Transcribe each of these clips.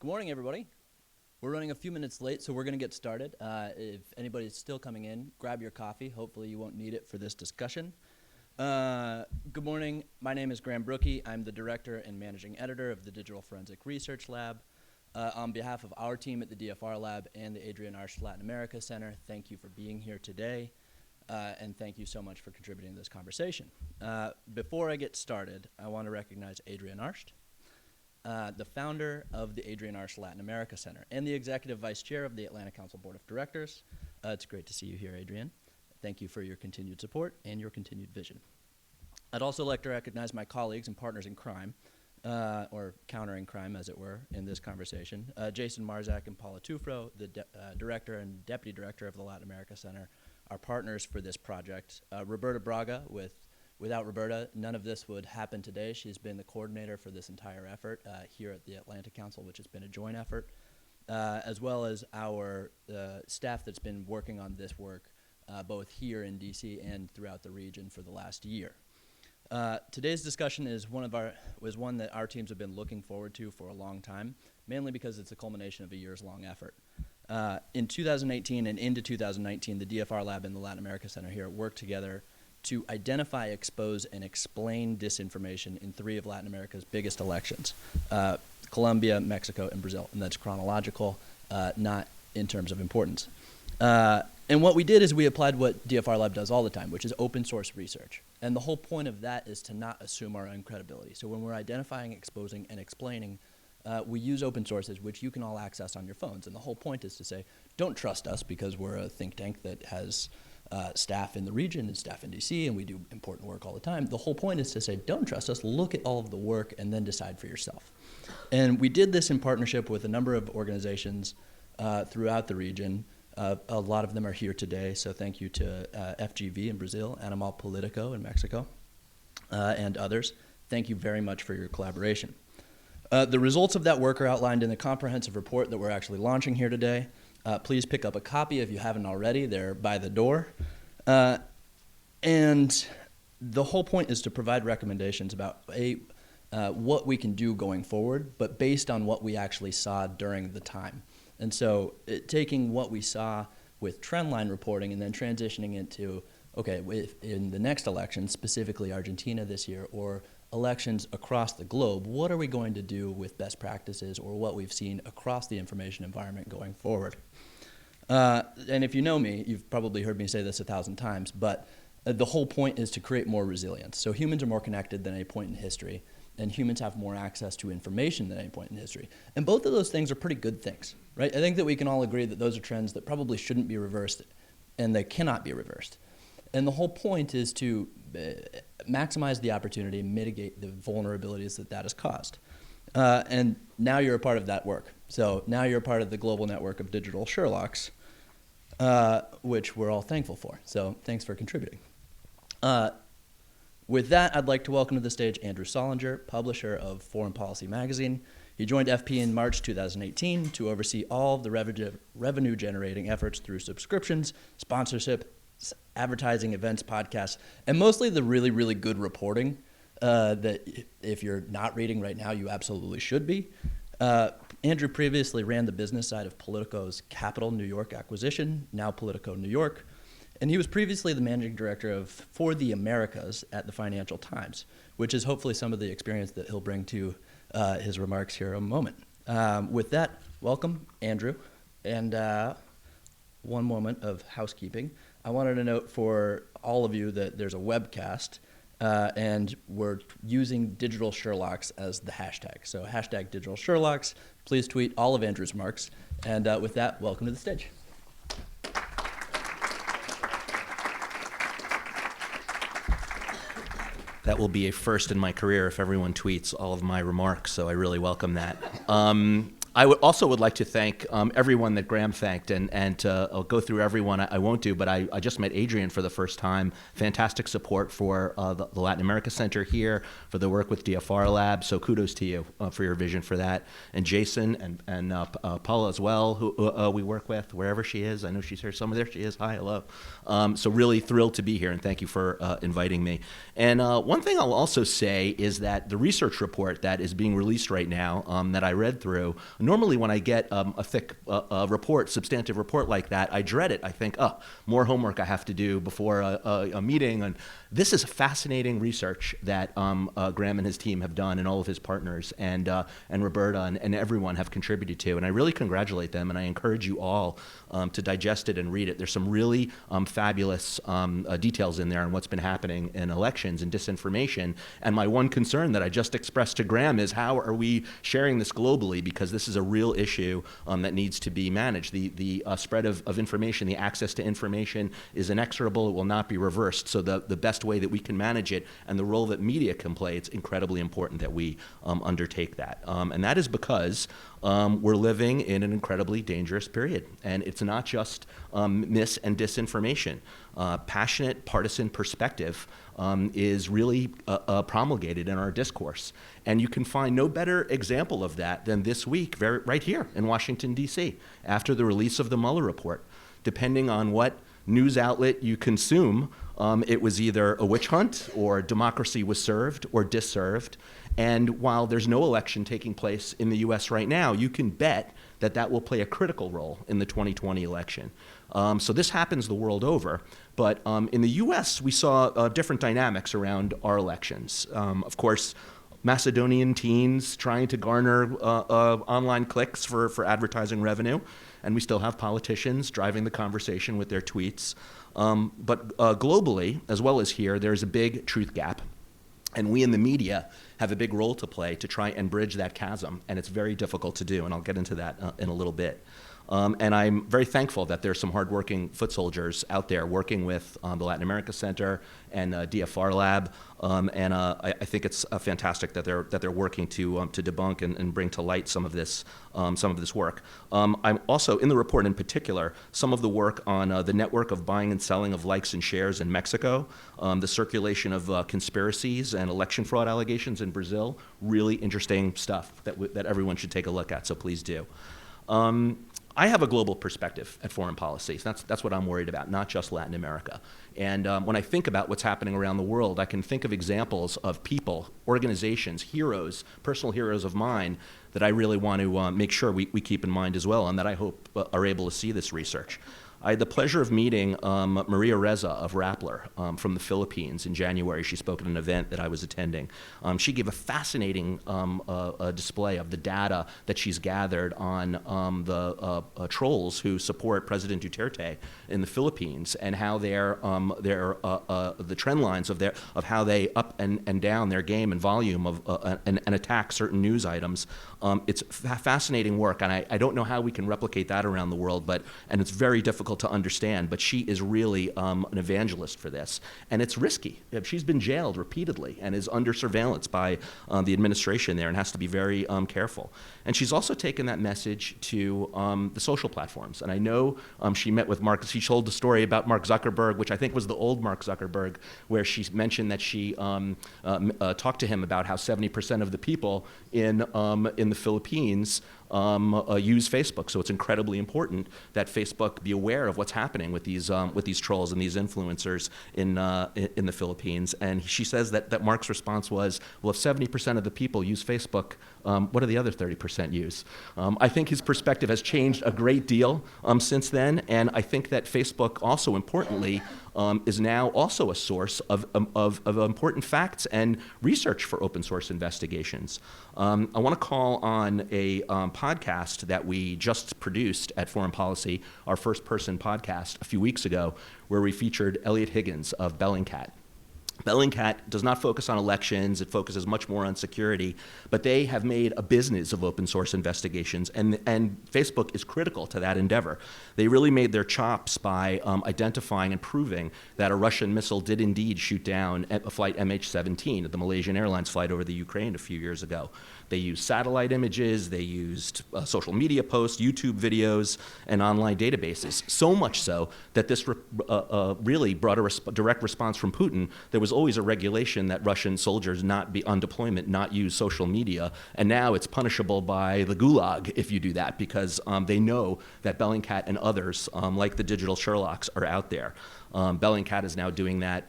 Good morning, everybody. We're running a few minutes late, so we're going to get started. If anybody's still coming in, grab your coffee. Hopefully you won't need it for this discussion. Good morning. My name is Graham Brookie. I'm the director and managing editor of the Digital Forensic Research Lab. On behalf of our team at the DFRLab and the Adrienne Arsht Latin America Center, thank you for being here today, and thank you so much for contributing to this conversation. Before I get started, I want to recognize Adrienne Arsht, the founder of the Adrienne Arsht Latin America Center and the executive vice chair of the Atlanta Council Board of Directors. It's great to see you here, Adrienne. Thank you for your continued support and your continued vision. I'd also like to recognize my colleagues and partners in crime, or countering crime, as it were, in this conversation. Jason Marzak and Paula Tufro, the director and deputy director of the Latin America Center, are partners for this project. Roberta Braga, without Roberta, none of this would happen today. She's been the coordinator for this entire effort here at the Atlanta Council, which has been a joint effort, as well as our staff that's been working on this work both here in DC and throughout the region for the last year. Today's discussion is one that our teams have been looking forward to for a long time, mainly because it's a culmination of a years-long effort. In 2018 and into 2019, the DFRLab and the Latin America Center here worked together to identify, expose, and explain disinformation in 3 of Latin America's biggest elections, Colombia, Mexico, and Brazil. And that's chronological, not in terms of importance. And what we did is we applied what DFRLab does all the time, which is open source research. And the whole point of that is to not assume our own credibility. So when we're identifying, exposing, and explaining, we use open sources, which you can all access on your phones. And the whole point is to say, don't trust us because we're a think tank that has staff in the region and staff in DC, and we do important work all the time. The whole point is to say, don't trust us, look at all of the work, and then decide for yourself. And we did this in partnership with a number of organizations throughout the region. A lot of them are here today, so thank you to FGV in Brazil, Animal Politico in Mexico, and others. Thank you very much for your collaboration. The results of that work are outlined in the comprehensive report that we're actually launching here today. Please pick up a copy if you haven't already. They're by the door. And the whole point is to provide recommendations about what we can do going forward, but based on what we actually saw during the time. And so taking what we saw with trendline reporting and then transitioning into, okay, in the next election, specifically Argentina this year, or elections across the globe, what are we going to do with best practices or what we've seen across the information environment going forward? And if you know me, you've probably heard me say this 1,000 times, but the whole point is to create more resilience. So humans are more connected than any point in history, and humans have more access to information than any point in history. And both of those things are pretty good things, right? I think that we can all agree that those are trends that probably shouldn't be reversed, and they cannot be reversed. And the whole point is to maximize the opportunity and mitigate the vulnerabilities that has caused. And now you're a part of that work. So now you're a part of the global network of digital Sherlocks, which we're all thankful for. So thanks for contributing. With that, I'd like to welcome to the stage Andrew Solinger, publisher of Foreign Policy Magazine. He joined FP in March 2018 to oversee all of the revenue-generating efforts through subscriptions, sponsorship, advertising, events, podcasts, and mostly the really, really good reporting that if you're not reading right now, you absolutely should be. Andrew previously ran the business side of Politico's Capital New York acquisition, now Politico New York. And he was previously the managing director For the Americas at the Financial Times, which is hopefully some of the experience that he'll bring to his remarks here in a moment. With that, welcome, Andrew. And one moment of housekeeping. I wanted to note for all of you that there's a webcast, and we're using Digital Sherlocks as the hashtag. So hashtag Digital Sherlocks. Please tweet all of Andrew's remarks. And with that, welcome to the stage. That will be a first in my career if everyone tweets all of my remarks, so I really welcome that. I would like to thank everyone that Graham thanked, and I'll go through everyone. I won't do, but I just met Adrienne for the first time. Fantastic support for the Latin America Center here, for the work with DFRLab, so kudos to you for your vision for that. And Jason and Paula as well, who we work with, wherever she is. I know she's here somewhere. There she is. Hi, hello. So really thrilled to be here, and thank you for inviting me. And one thing I'll also say is that the research report that is being released right now that I read through, normally when I get a thick report, substantive report like that, I dread it. I think, oh, more homework I have to do before a meeting. And this is fascinating research that Graham and his team have done, and all of his partners, and Roberta and everyone have contributed to. And I really congratulate them, and I encourage you all to digest it and read it. There's some really fabulous details in there on what's been happening in elections and disinformation. And my one concern that I just expressed to Graham is, how are we sharing this globally? Because this is a real issue that needs to be managed. The spread of information, the access to information is inexorable. It will not be reversed. So the best way that we can manage it, and the role that media can play, it's incredibly important that we undertake that. And that is because we're living in an incredibly dangerous period. And it's not just mis and disinformation. Passionate partisan perspective is really promulgated in our discourse. And you can find no better example of that than this week, right here in Washington, D.C., after the release of the Mueller report. Depending on what news outlet you consume, it was either a witch hunt, or democracy was served or disserved. And while there's no election taking place in the U.S. right now, you can bet that that will play a critical role in the 2020 election. So this happens the world over. But in the U.S., we saw different dynamics around our elections. Of course, Macedonian teens trying to garner online clicks for advertising revenue. And we still have politicians driving the conversation with their tweets. But globally, as well as here, there's a big truth gap. And we in the media have a big role to play to try and bridge that chasm. And it's very difficult to do, and I'll get into that in a little bit. And I'm very thankful that there's some hardworking foot soldiers out there working with the Latin America Center and DFRLab. And I think it's fantastic that they're working to debunk and bring to light some of this work. I'm also in the report in particular some of the work on the network of buying and selling of likes and shares in Mexico, the circulation of conspiracies and election fraud allegations in Brazil. Really interesting stuff that everyone should take a look at. So please do. I have a global perspective at foreign policy. That's what I'm worried about, not just Latin America. And when I think about what's happening around the world, I can think of examples of people, organizations, heroes, personal heroes of mine that I really want to make sure we keep in mind as well, and that I hope are able to see this research. I had the pleasure of meeting Maria Reza of Rappler from the Philippines in January. She spoke at an event that I was attending. She gave a fascinating display of the data that she's gathered on the trolls who support President Duterte in the Philippines, and how the trend lines of how they up and down their game and volume of and attack certain news items. It's fascinating work, and I don't know how we can replicate that around the world, and it's very difficult to understand, but she is really an evangelist for this. And it's risky. She's been jailed repeatedly and is under surveillance by the administration there, and has to be very careful. And she's also taken that message to the social platforms. And I know she met with Mark. She told the story about Mark Zuckerberg, which I think was the old Mark Zuckerberg, where she mentioned that she talked to him about how 70% of the people in the Philippines use Facebook. So it's incredibly important that Facebook be aware of what's happening with these trolls and these influencers in the Philippines. And she says that Mark's response was, well, if 70% of the people use Facebook, what do the other 30% use? I think his perspective has changed a great deal since then, and I think that Facebook also importantly is now also a source of important facts and research for open source investigations. I want to call on a podcast that we just produced at Foreign Policy, our first person podcast a few weeks ago, where we featured Elliot Higgins of Bellingcat. Bellingcat does not focus on elections. It focuses much more on security, but they have made a business of open source investigations, and Facebook is critical to that endeavor. They really made their chops by identifying and proving that a Russian missile did indeed shoot down a flight MH17, the Malaysian Airlines flight over the Ukraine a few years ago. They used satellite images, they used social media posts, YouTube videos, and online databases. So much so that this really brought a direct response from Putin. There was always a regulation that Russian soldiers not be on deployment, not use social media, and now it's punishable by the Gulag if you do that, because they know that Bellingcat and others, like the digital Sherlocks, are out there. Bellingcat is now doing that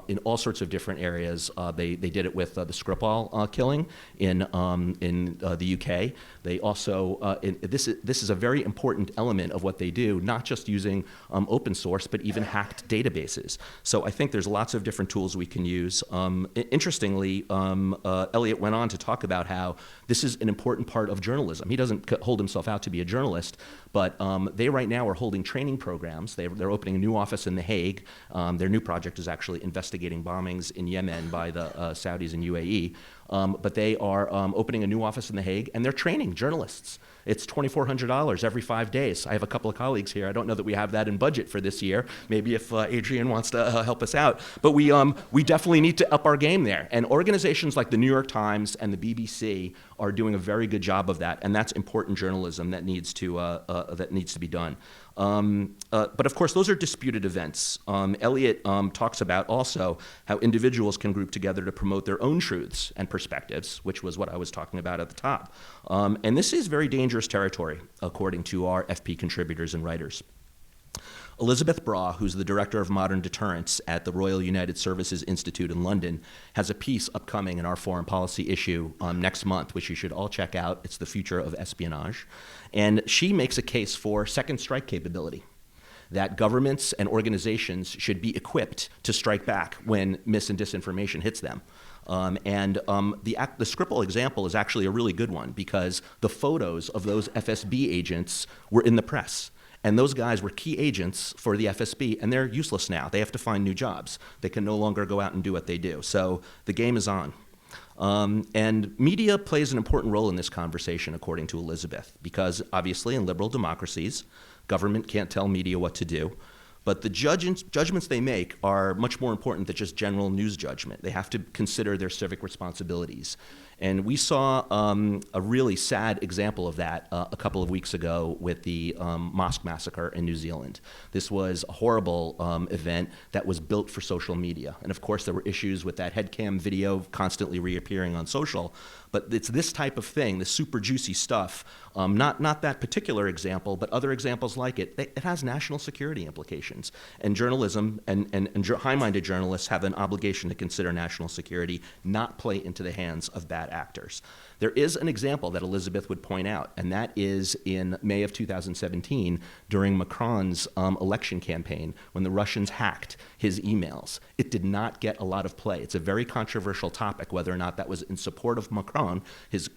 in all sorts of different areas. They did it with the Skripal killing in the UK. They also, this is a very important element of what they do, not just using open source, but even hacked databases. So I think there's lots of different tools we can use. Interestingly, Elliot went on to talk about how this is an important part of journalism. He doesn't hold himself out to be a journalist, but they right now are holding training programs. They're opening a new office in The Hague. Their new project is actually investigating bombings in Yemen by the Saudis and UAE. But they are opening a new office in The Hague, and they're training journalists. It's $2,400 every 5 days. I have a couple of colleagues here. I don't know that we have that in budget for this year. Maybe if Adrienne wants to help us out. But we definitely need to up our game there. And organizations like the New York Times and the BBC are doing a very good job of that. And that's important journalism that needs to be done. But of course, those are disputed events. Elliot talks about also how individuals can group together to promote their own truths and perspectives, which was what I was talking about at the top. And this is very dangerous territory, according to our FP contributors and writers. Elizabeth Braw, who's the Director of Modern Deterrence at the Royal United Services Institute in London, has a piece upcoming in our foreign policy issue next month, which you should all check out. It's The Future of Espionage. And she makes a case for second strike capability, that governments and organizations should be equipped to strike back when mis and disinformation hits them. The Skripal example is actually a really good one because the photos of those FSB agents were in the press. And those guys were key agents for the FSB, and they're useless now. They have to find new jobs. They can no longer go out and do what they do. So the game is on. And media plays an important role in this conversation, according to Elizabeth, because obviously in liberal democracies, government can't tell media what to do. But the judgments they make are much more important than just general news judgment. They have to consider their civic responsibilities. And we saw a really sad example of that a couple of weeks ago with the mosque massacre in New Zealand. This was a horrible event that was built for social media. And of course, there were issues with that headcam video constantly reappearing on social. But it's this type of thing, this super juicy stuff, not that particular example, but other examples like it. It has national security implications. And journalism and high-minded journalists have an obligation to consider national security, not play into the hands of bad actors. There is an example that Elizabeth would point out, and that is in May of 2017 during Macron's election campaign when the Russians hacked his emails. It did not get a lot of play. It's a very controversial topic, whether or not that was in support of Macron. His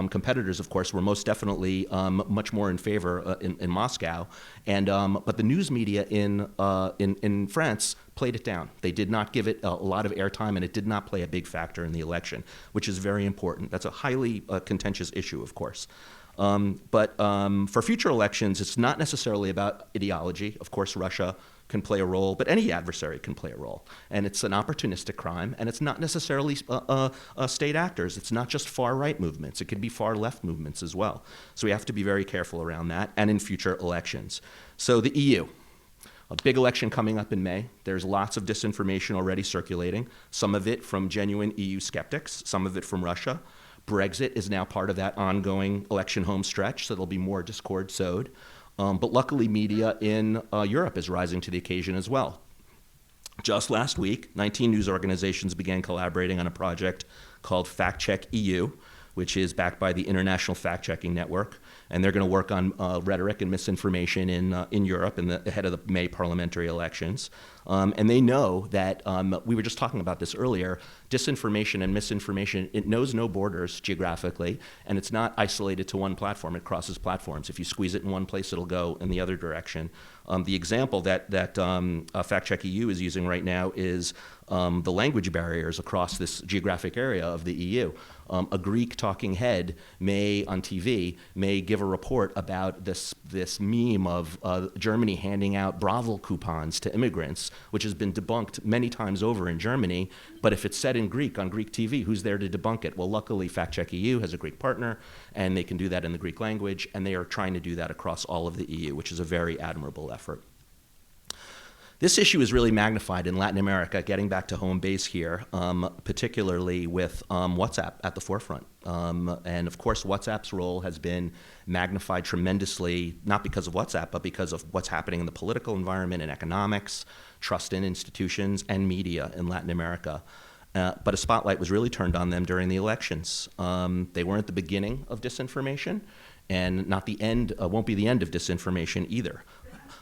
competitors, of course, were most definitely much more in favor in Moscow. But the news media in France played it down. They did not give it a lot of airtime, and it did not play a big factor in the election, which is very important. That's a highly contentious issue, of course. But for future elections, it's not necessarily about ideology. Of course, Russia can play a role, but any adversary can play a role. And it's an opportunistic crime, and it's not necessarily state actors. It's not just far-right movements. It could be far-left movements as well. So we have to be very careful around that and in future elections. So the EU. A big election coming up in May. There's lots of disinformation already circulating, some of it from genuine EU skeptics, some of it from Russia. Brexit is now part of that ongoing election home stretch, so there'll be more discord sowed. But luckily, media in Europe is rising to the occasion as well. Just last week, 19 news organizations began collaborating on a project called FactCheck EU, which is backed by the International Fact-Checking Network. And they're going to work on rhetoric and misinformation in Europe ahead of the May parliamentary elections. And they know that, we were just talking about this earlier, disinformation and misinformation, it knows no borders geographically, and it's not isolated to one platform. It crosses platforms. If you squeeze it in one place, it'll go in the other direction. The example that FactCheck EU is using right now is the language barriers across this geographic area of the EU. A Greek talking head on TV may give a report about this meme of Germany handing out brothel coupons to immigrants, which has been debunked many times over in Germany. But if it's said in Greek on Greek TV, who's there to debunk it? Well, luckily, FactCheck EU has a Greek partner, and they can do that in the Greek language, and they are trying to do that across all of the EU, which is a very admirable effort. This issue is really magnified in Latin America, getting back to home base here, particularly with WhatsApp at the forefront. And of course, WhatsApp's role has been magnified tremendously, not because of WhatsApp, but because of what's happening in the political environment and economics. trust in institutions and media in Latin America. But a spotlight was really turned on them during the elections. They weren't the beginning of disinformation, and not the end, won't be the end of disinformation either.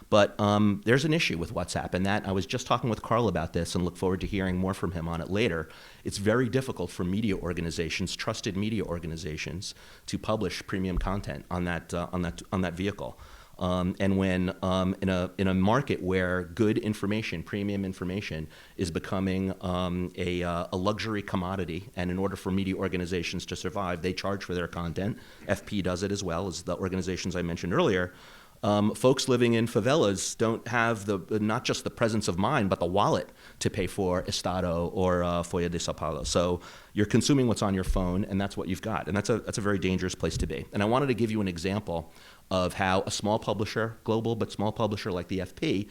But there's an issue with WhatsApp, and that I was just talking with Carl about this and look forward to hearing more from him on it later. It's very difficult for media organizations, trusted media organizations, to publish premium content on that vehicle. And when in a market where good information, premium information, is becoming a luxury commodity, and in order for media organizations to survive, they charge for their content. FP does it as well as the organizations I mentioned earlier. Folks living in favelas don't have not just the presence of mind, but the wallet to pay for Estado or Folha de Sao Paulo. So you're consuming what's on your phone, and that's what you've got. And that's a very dangerous place to be. And I wanted to give you an example of how a small publisher, global but small publisher like the FP,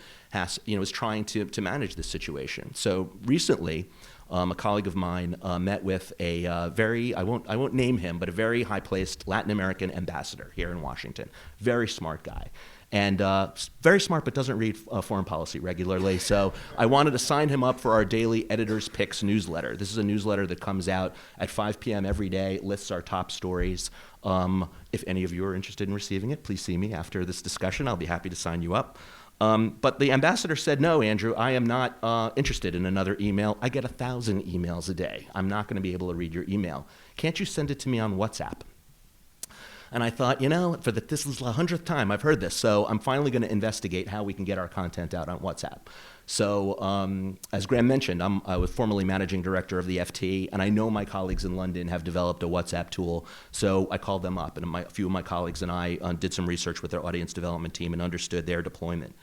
is trying to manage this situation. So recently, a colleague of mine met with a I won't name him, but a very high-placed Latin American ambassador here in Washington. Very smart guy. And very smart, but doesn't read foreign policy regularly. So I wanted to sign him up for our daily Editor's Picks newsletter. This is a newsletter that comes out at 5 p.m. every day. It lists our top stories. If any of you are interested in receiving it, please see me after this discussion. I'll be happy to sign you up. But the ambassador said, no, Andrew, I am not interested in another email. I get 1,000 emails a day. I'm not going to be able to read your email. Can't you send it to me on WhatsApp? And I thought, this is the 100th time I've heard this, so I'm finally going to investigate how we can get our content out on WhatsApp. So as Graham mentioned, I was formerly managing director of the FT, and I know my colleagues in London have developed a WhatsApp tool. So I called them up, and a few of my colleagues and I did some research with their audience development team and understood their deployment.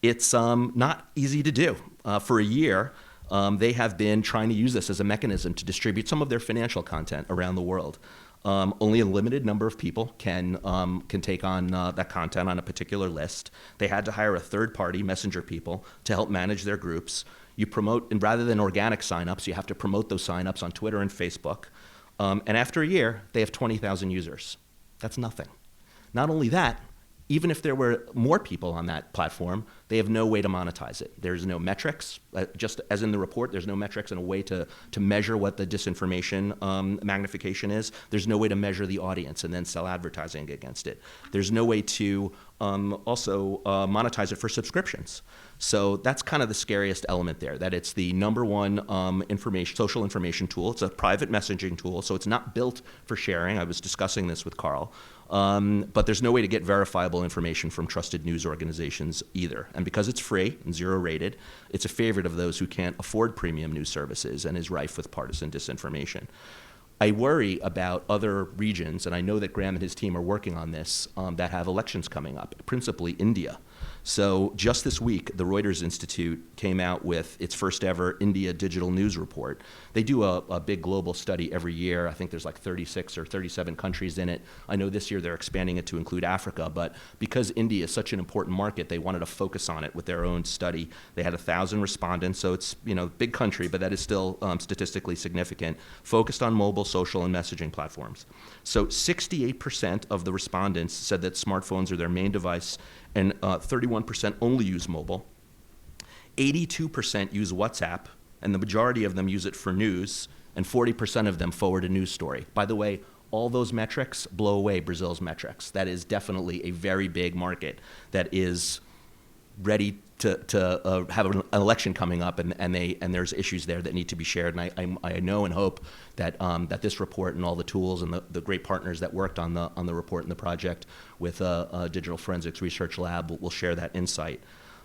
It's not easy to do. For a year, they have been trying to use this as a mechanism to distribute some of their financial content around the world. Only a limited number of people can take on that content on a particular list. They had to hire a third-party messenger people to help manage their groups. You promote, and rather than organic signups, you have to promote those signups on Twitter and Facebook. And after a year, they have 20,000 users. That's nothing. Not only that, even if there were more people on that platform, they have no way to monetize it. There's no metrics. Just as in the report, there's no metrics and a way to measure what the disinformation magnification is. There's no way to measure the audience and then sell advertising against it. There's no way to also monetize it for subscriptions. So that's kind of the scariest element there, that it's the number one social information tool. It's a private messaging tool, so it's not built for sharing. I was discussing this with Carl. But there's no way to get verifiable information from trusted news organizations either. And because it's free and zero rated, it's a favorite of those who can't afford premium news services and is rife with partisan disinformation. I worry about other regions, and I know that Graham and his team are working on this, that have elections coming up, principally India. So just this week, the Reuters Institute came out with its first ever India digital news report. They do a big global study every year. I think there's like 36 or 37 countries in it. I know this year they're expanding it to include Africa, but because India is such an important market, they wanted to focus on it with their own study. They had 1,000 respondents, so it's big country, but that is still statistically significant, focused on mobile, social, and messaging platforms. So 68% of the respondents said that smartphones are their main device, and 31% only use mobile. 82% use WhatsApp, and the majority of them use it for news, and 40% of them forward a news story. By the way, all those metrics blow away Brazil's metrics. That is definitely a very big market that is ready to have an election coming up, and there's issues there that need to be shared. And I know and hope that that this report and all the tools and the great partners that worked on the report and the project with Digital Forensics Research Lab will share that insight.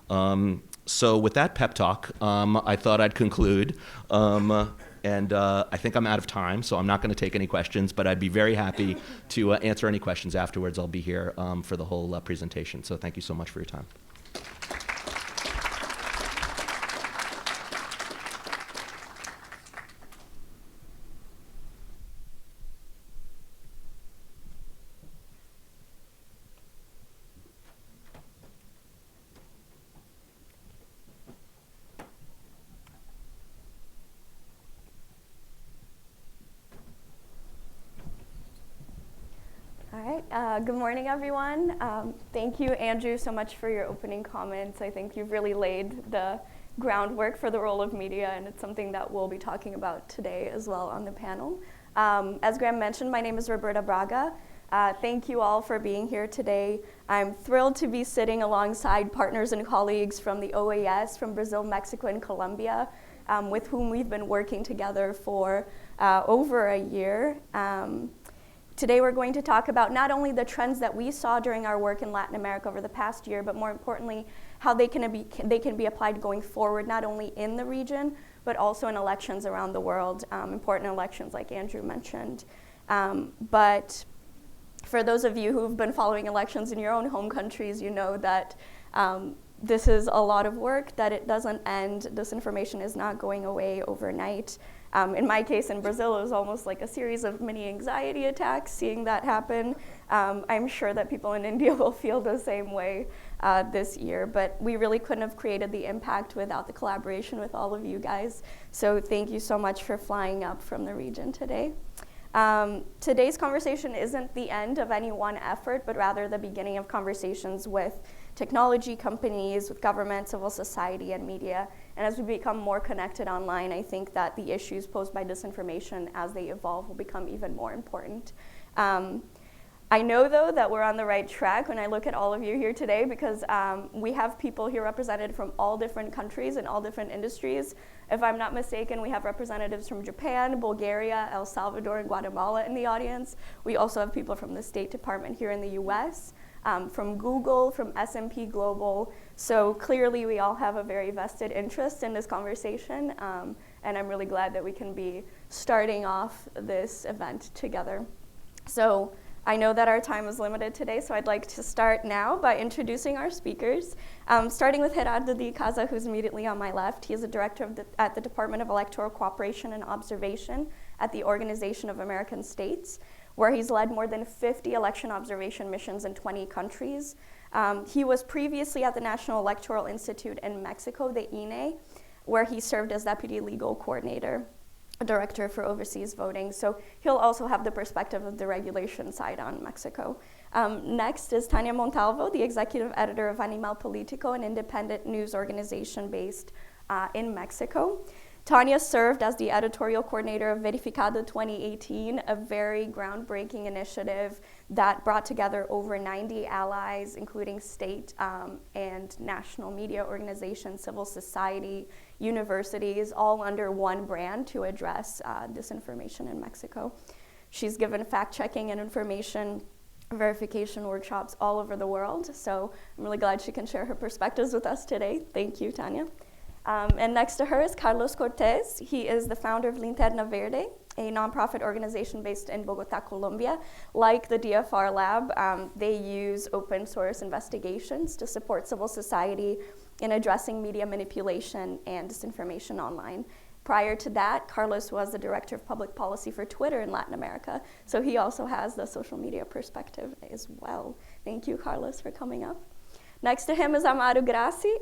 So with that pep talk, I thought I'd conclude. And I think I'm out of time, so I'm not going to take any questions, but I'd be very happy to answer any questions afterwards. I'll be here for the whole presentation. So thank you so much for your time. All right, Good morning, everyone. Thank you, Andrew, so much for your opening comments. I think you've really laid the groundwork for the role of media, and it's something that we'll be talking about today as well on the panel. As Graham mentioned, my name is Roberta Braga. Thank you all for being here today. I'm thrilled to be sitting alongside partners and colleagues from the OAS, from Brazil, Mexico, and Colombia, with whom we've been working together for over a year. Today we're going to talk about not only the trends that we saw during our work in Latin America over the past year, but more importantly, how they can be applied going forward, not only in the region, but also in elections around the world, important elections like Andrew mentioned. But for those of you who've been following elections in your own home countries, you know that this is a lot of work, that it doesn't end. Disinformation is not going away overnight. In my case, in Brazil, it was almost like a series of mini anxiety attacks, seeing that happen. I'm sure that people in India will feel the same way this year, but we really couldn't have created the impact without the collaboration with all of you guys. So thank you so much for flying up from the region today. Today's conversation isn't the end of any one effort, but rather the beginning of conversations with technology companies, with government, civil society, and media. And as we become more connected online, I think that the issues posed by disinformation as they evolve will become even more important. I know, though, that we're on the right track when I look at all of you here today, because we have people here represented from all different countries and all different industries. If I'm not mistaken, we have representatives from Japan, Bulgaria, El Salvador, and Guatemala in the audience. We also have people from the State Department here in the US, from Google, from S&P Global. So clearly we all have a very vested interest in this conversation, and I'm really glad that we can be starting off this event together. So I know that our time is limited today, so I'd like to start now by introducing our speakers, starting with Gerardo de Casa, who's immediately on my left. He is a director at the Department of Electoral Cooperation and Observation at the Organization of American States, where he's led more than 50 election observation missions in 20 countries. He was previously at the National Electoral Institute in Mexico, the INE, where he served as deputy legal coordinator, director for overseas voting. So he'll also have the perspective of the regulation side on Mexico. Next is Tania Montalvo, the executive editor of Animal Politico, an independent news organization based in Mexico. Tania served as the editorial coordinator of Verificar 2018, a very groundbreaking initiative that brought together over 90 allies, including state and national media organizations, civil society, universities, all under one brand to address disinformation in Mexico. She's given fact-checking and information verification workshops all over the world, so I'm really glad she can share her perspectives with us today. Thank you, Tania. And next to her is Carlos Cortez. He is the founder of Linterna Verde, a nonprofit organization based in Bogota, Colombia. Like the DFRLab, they use open source investigations to support civil society in addressing media manipulation and disinformation online. Prior to that, Carlos was the director of public policy for Twitter in Latin America, so he also has the social media perspective as well. Thank you, Carlos, for coming up. Next to him is Amaro Grassi,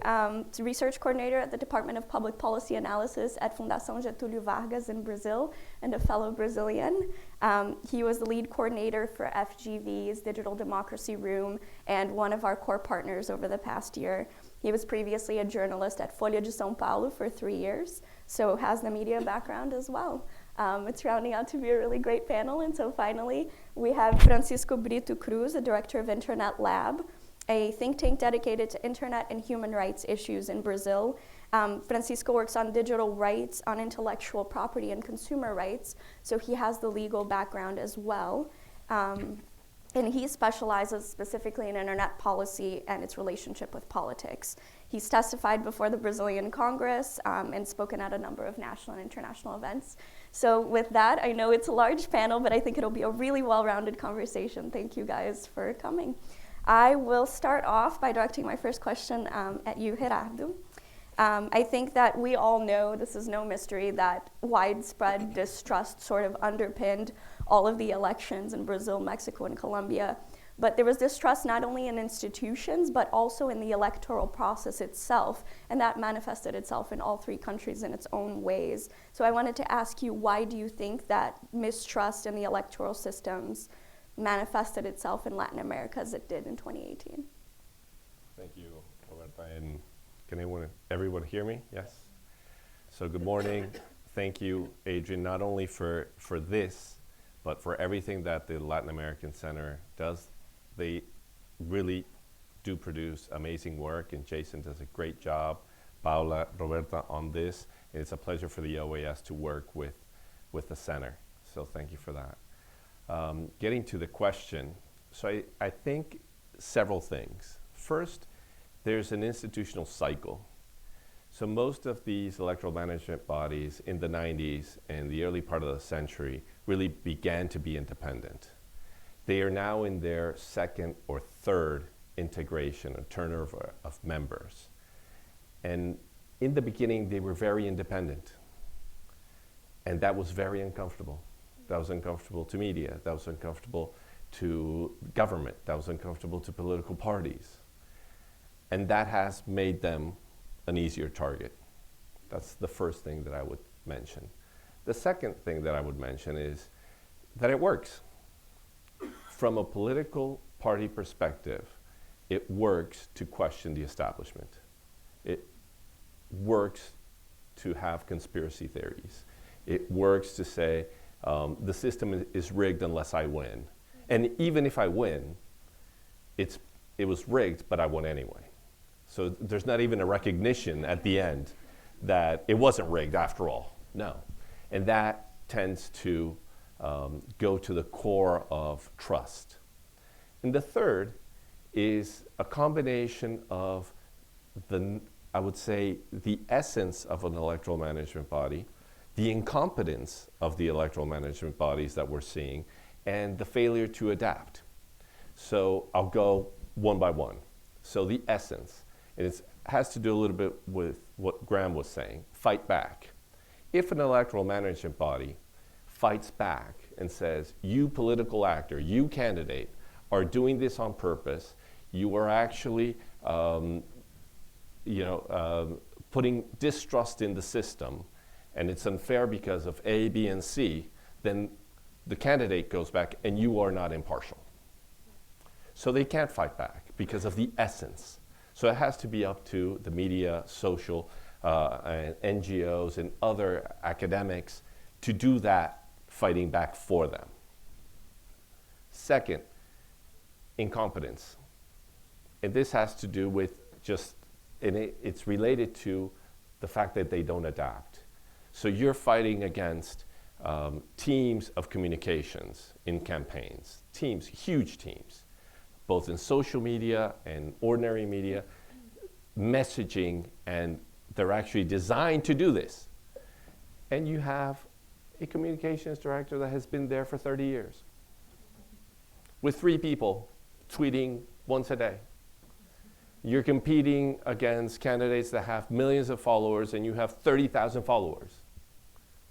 research coordinator at the Department of Public Policy Analysis at Fundação Getúlio Vargas in Brazil, and a fellow Brazilian. He was the lead coordinator for FGV's Digital Democracy Room and one of our core partners over the past year. He was previously a journalist at Folha de São Paulo for 3 years, so has the media background as well. It's rounding out to be a really great panel, and so finally we have Francisco Brito Cruz, the director of Internet Lab, a think tank dedicated to internet and human rights issues in Brazil. Francisco works on digital rights, on intellectual property and consumer rights, so he has the legal background as well. And he specializes specifically in internet policy and its relationship with politics. He's testified before the Brazilian Congress and spoken at a number of national and international events. So with that, I know it's a large panel, but I think it'll be a really well-rounded conversation. Thank you guys for coming. I will start off by directing my first question at you, Gerardo. I think that we all know, this is no mystery, that widespread distrust sort of underpinned all of the elections in Brazil, Mexico, and Colombia. But there was distrust not only in institutions, but also in the electoral process itself, and that manifested itself in all three countries in its own ways. So I wanted to ask you, why do you think that mistrust in the electoral systems manifested itself in Latin America as it did in 2018. Thank you, Roberta. And can everyone hear me? Yes? So good morning. Thank you, Adrienne, not only for this, but for everything that the Latin American Center does. They really do produce amazing work, and Jason does a great job, Paula, Roberta, on this. And it's a pleasure for the OAS to work with the center. So thank you for that. Getting to the question, so I think several things. First, there's an institutional cycle. So most of these electoral management bodies in the 90s and the early part of the century really began to be independent. They are now in their second or third integration or turnover of members. And in the beginning, they were very independent. And that was very uncomfortable. That was uncomfortable to media. That was uncomfortable to government. That was uncomfortable to political parties. And that has made them an easier target. That's the first thing that I would mention. The second thing that I would mention is that it works. From a political party perspective, it works to question the establishment. It works to have conspiracy theories. It works to say, the system is rigged unless I win. And even if I win, it was rigged, but I won anyway. So there's not even a recognition at the end that it wasn't rigged after all. No. And that tends to go to the core of trust. And the third is a combination of I would say, the essence of an electoral management body, the incompetence of the electoral management bodies that we're seeing, and the failure to adapt. So I'll go one by one. So the essence, and it has to do a little bit with what Graham was saying, fight back. If an electoral management body fights back and says, you political actor, you candidate, are doing this on purpose, you are actually putting distrust in the system, and it's unfair because of A, B, and C, then the candidate goes back and you are not impartial. So they can't fight back because of the essence. So it has to be up to the media, social, and NGOs and other academics to do that fighting back for them. Second, incompetence. And this has to do with it's related to the fact that they don't adapt. So you're fighting against teams of communications in campaigns, teams, huge teams, both in social media and ordinary media, messaging, and they're actually designed to do this. And you have a communications director that has been there for 30 years with 3 people tweeting once a day. You're competing against candidates that have millions of followers and you have 30,000 followers.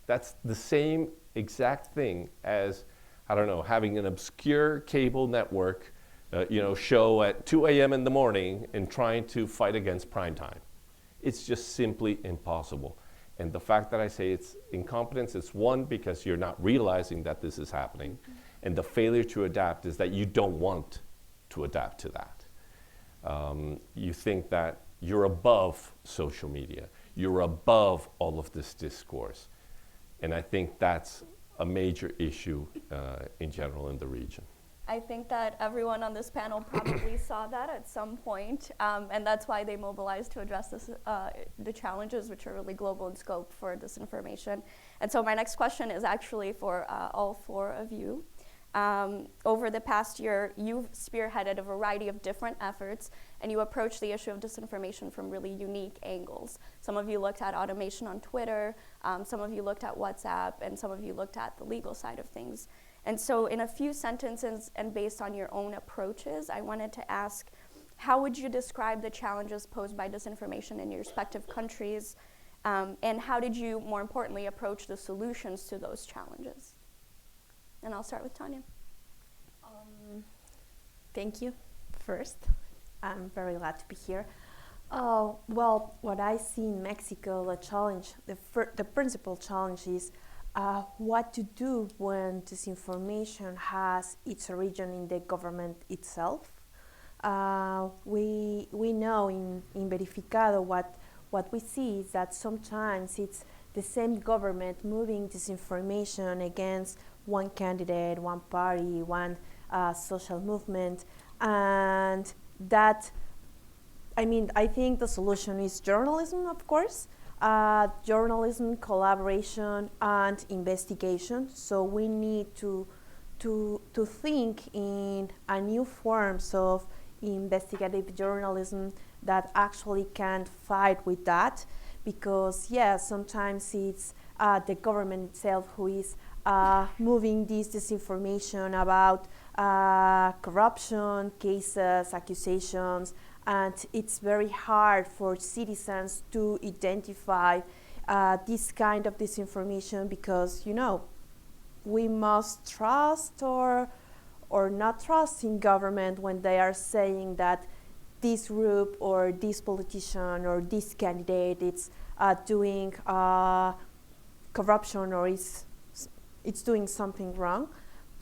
That's the same exact thing as, I don't know, having an obscure cable network show at 2 a.m. in the morning and trying to fight against prime time. It's just simply impossible. And the fact that I say it's incompetence, it's one, because you're not realizing that this is happening. And the failure to adapt is that you don't want to adapt to that. You think that you're above social media. You're above all of this discourse. And I think that's a major issue in general in the region. I think that everyone on this panel probably saw that at some point, and that's why they mobilized to address this, the challenges, which are really global in scope for disinformation. And so my next question is actually for all 4 of you. Over the past year, you've spearheaded a variety of different efforts, and you approached the issue of disinformation from really unique angles. Some of you looked at automation on Twitter, some of you looked at WhatsApp, and some of you looked at the legal side of things. And so in a few sentences and based on your own approaches, I wanted to ask, how would you describe the challenges posed by disinformation in your respective countries, and how did you, more importantly, approach the solutions to those challenges? And I'll start with Tanya. Thank you. First, I'm very glad to be here. Well, what I see in Mexico, the challenge, the principal challenge is what to do when disinformation has its origin in the government itself. We know in Verificar what we see is that sometimes it's the same government moving disinformation against one candidate, one party, one social movement, and that, I think the solution is journalism, of course. Journalism, collaboration, and investigation. So we need to think in a new forms of investigative journalism that actually can fight with that, because sometimes it's the government itself who is moving this disinformation about corruption cases, accusations, and it's very hard for citizens to identify this kind of disinformation, because we must trust or not trust in government when they are saying that this group or this politician or this candidate is doing corruption or it's doing something wrong.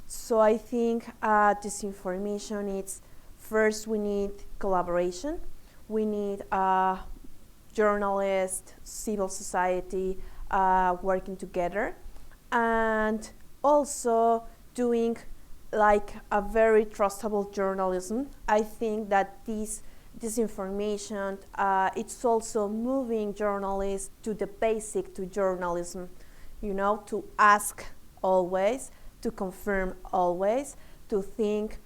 So I think disinformation, it's first we need collaboration. We need journalists, civil society working together, and also doing like a very trustable journalism. I think that this disinformation, it's also moving journalists to the basic to journalism, to ask always, to confirm always, to think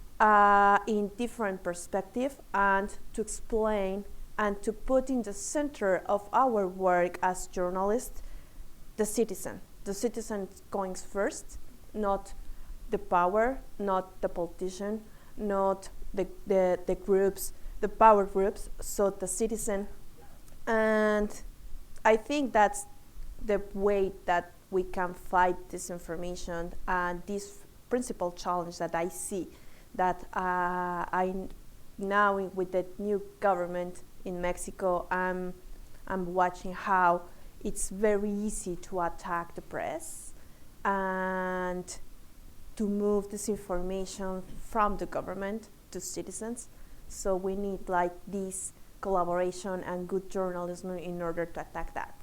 in different perspective, and to explain and to put in the center of our work as journalists the citizen. The citizen going first, not the power, not the politician, not the groups, the power groups, so the citizen. And I think that's the way that we can fight disinformation, and this principal challenge that I see, that I now with the new government in Mexico, I'm watching how it's very easy to attack the press and to move disinformation from the government to citizens. So we need like this collaboration and good journalism in order to attack that.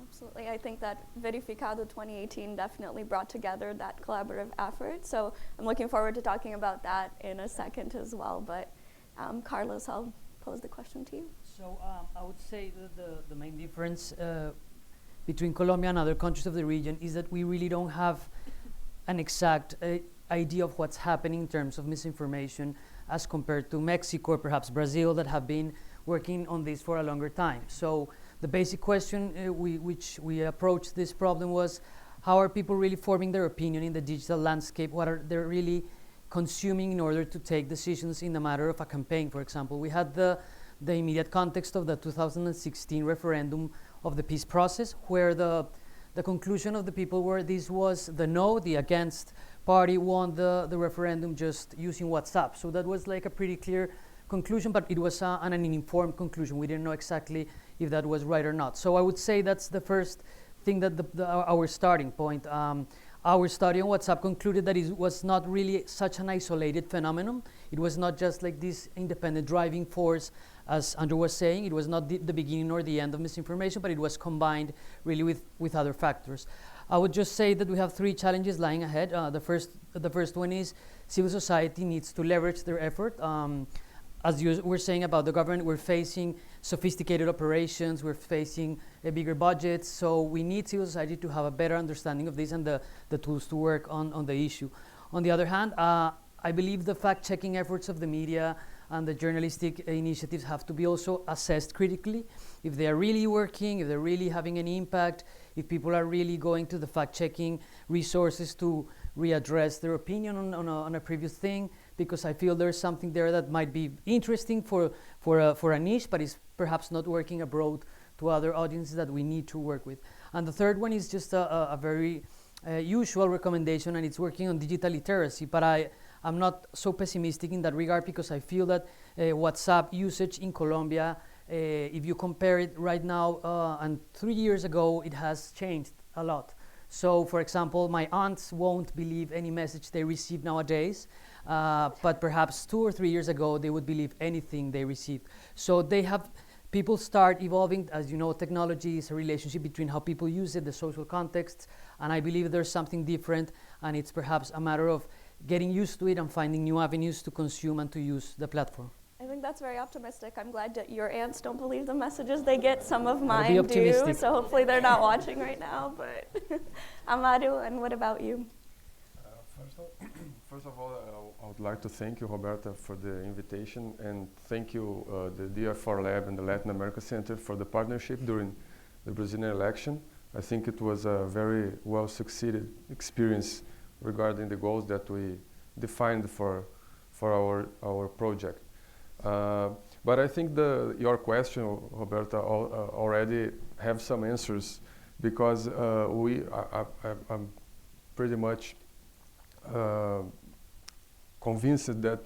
Absolutely. I think that Verificado 2018 definitely brought together that collaborative effort. So I'm looking forward to talking about that in a second as well. But Carlos, I'll pose the question to you. So I would say that the main difference between Colombia and other countries of the region is that we really don't have an exact idea of what's happening in terms of misinformation as compared to Mexico or perhaps Brazil, that have been working on this for a longer time. So the basic question which we approached this problem was, how are people really forming their opinion in the digital landscape? What are they really consuming in order to take decisions in the matter of a campaign, for example? We had the immediate context of the 2016 referendum of the peace process, where the conclusion of the people were this was the no, the against party won the referendum just using WhatsApp. So that was like a pretty clear conclusion, but it was an informed conclusion. We didn't know exactly if that was right or not. So I would say that's the first thing, that our starting point. Our study on WhatsApp concluded that it was not really such an isolated phenomenon. It was not just like this independent driving force, as Andrew was saying. It was not the beginning or the end of misinformation, but it was combined really with other factors. I would just say that we have three challenges lying ahead. The first one is civil society needs to leverage their effort. As you were saying about the government, we're facing sophisticated operations, we're facing bigger budgets, so we need civil society to have a better understanding of this and the tools to work on the issue. On the other hand, I believe the fact-checking efforts of the media and the journalistic initiatives have to be also assessed critically, if they are really working, if they're really having any impact, if people are really going to the fact-checking resources to readdress their opinion on a previous thing, because I feel there's something there that might be interesting for a niche, but is perhaps not working abroad to other audiences that we need to work with. And the third one is just a very usual recommendation, and it's working on digital literacy, but I'm not so pessimistic in that regard, because I feel that WhatsApp usage in Colombia, if you compare it right now and 3 years ago, it has changed a lot. So, for example, my aunts won't believe any message they receive nowadays, but perhaps 2 or 3 years ago, they would believe anything they received. So people start evolving. As you know, technology is a relationship between how people use it, the social context, and I believe there's something different, and it's perhaps a matter of getting used to it and finding new avenues to consume and to use the platform. I think that's very optimistic. I'm glad that your aunts don't believe the messages they get. Some of Gotta be mine do, optimistic. so hopefully they're not watching right now. But Amadou, and what about you? First of all, I would like to thank you, Roberta, for the invitation, and thank you, the DFRLab and the Latin America Center, for the partnership during the Brazilian election. I think it was a very well succeeded experience regarding the goals that we defined for our project. But I think your question, Roberta, already have some answers, because I'm pretty much convinced that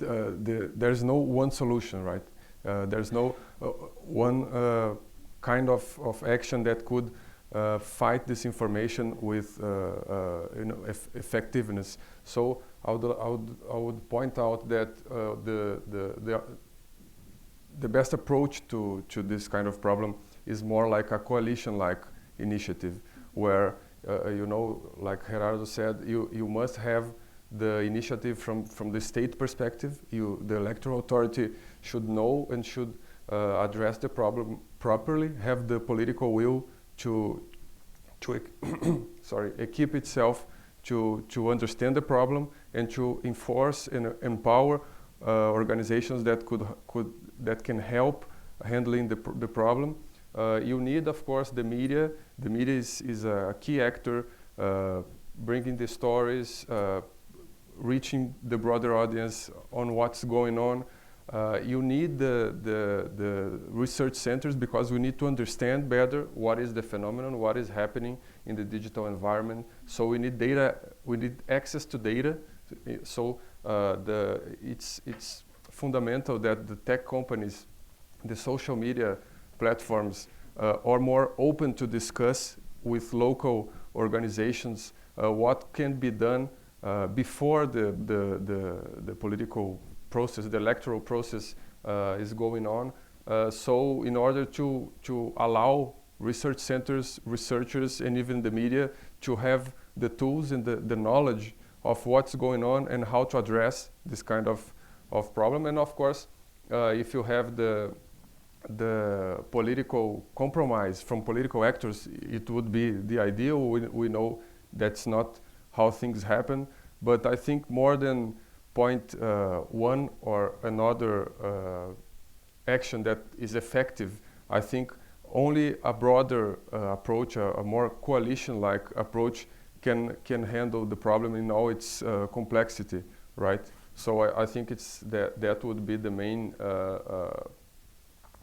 there's no one solution, right? There's no one kind of action that could fight disinformation with effectiveness. So I would point out that the best approach to this kind of problem is more like a coalition-like initiative, where like Gerardo said, you must have the initiative from the state perspective. The electoral authority should know and should address the problem properly, have the political will to equip itself to understand the problem and to enforce and empower organizations that can help handling the problem. You need, of course, the media. The media is a key actor, bringing the stories, reaching the broader audience on what's going on. You need the research centers, because we need to understand better what is the phenomenon, what is happening in the digital environment. So we need data. We need access to data. So it's fundamental that the tech companies, the social media platforms, are more open to discuss with local organizations what can be done before the political process, the electoral process is going on. So in order to allow research centers, researchers, and even the media to have the tools and the knowledge of what's going on and how to address this kind of problem. And of course, if you have the political compromise from political actors, it would be the ideal. We know that's not how things happen, but I think more than point one or another action that is effective, I think only a broader approach, a more coalition-like approach can handle the problem in all its complexity, right? So I think that would be the main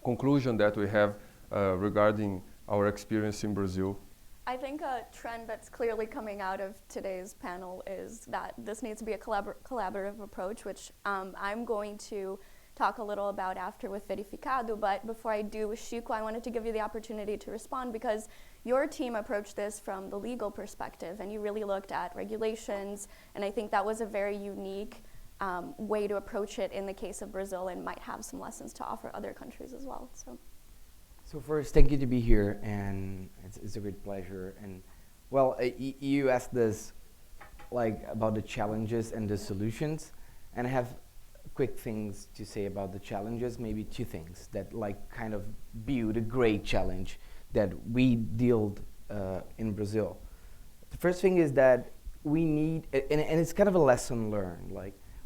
conclusion that we have regarding our experience in Brazil. I think a trend that's clearly coming out of today's panel is that this needs to be a collaborative approach, which I'm going to talk a little about after with Verificado. But before I do with Chico, I wanted to give you the opportunity to respond, because your team approached this from the legal perspective, and you really looked at regulations, and I think that was a very unique way to approach it in the case of Brazil, and might have some lessons to offer other countries as well. So first, thank you to be here, and it's a great pleasure. And well, you asked us about the challenges and the solutions, and I have quick things to say about the challenges. Maybe two things that kind of build a great challenge that we dealt in Brazil. The first thing is that we need, and it's kind of a lesson learned.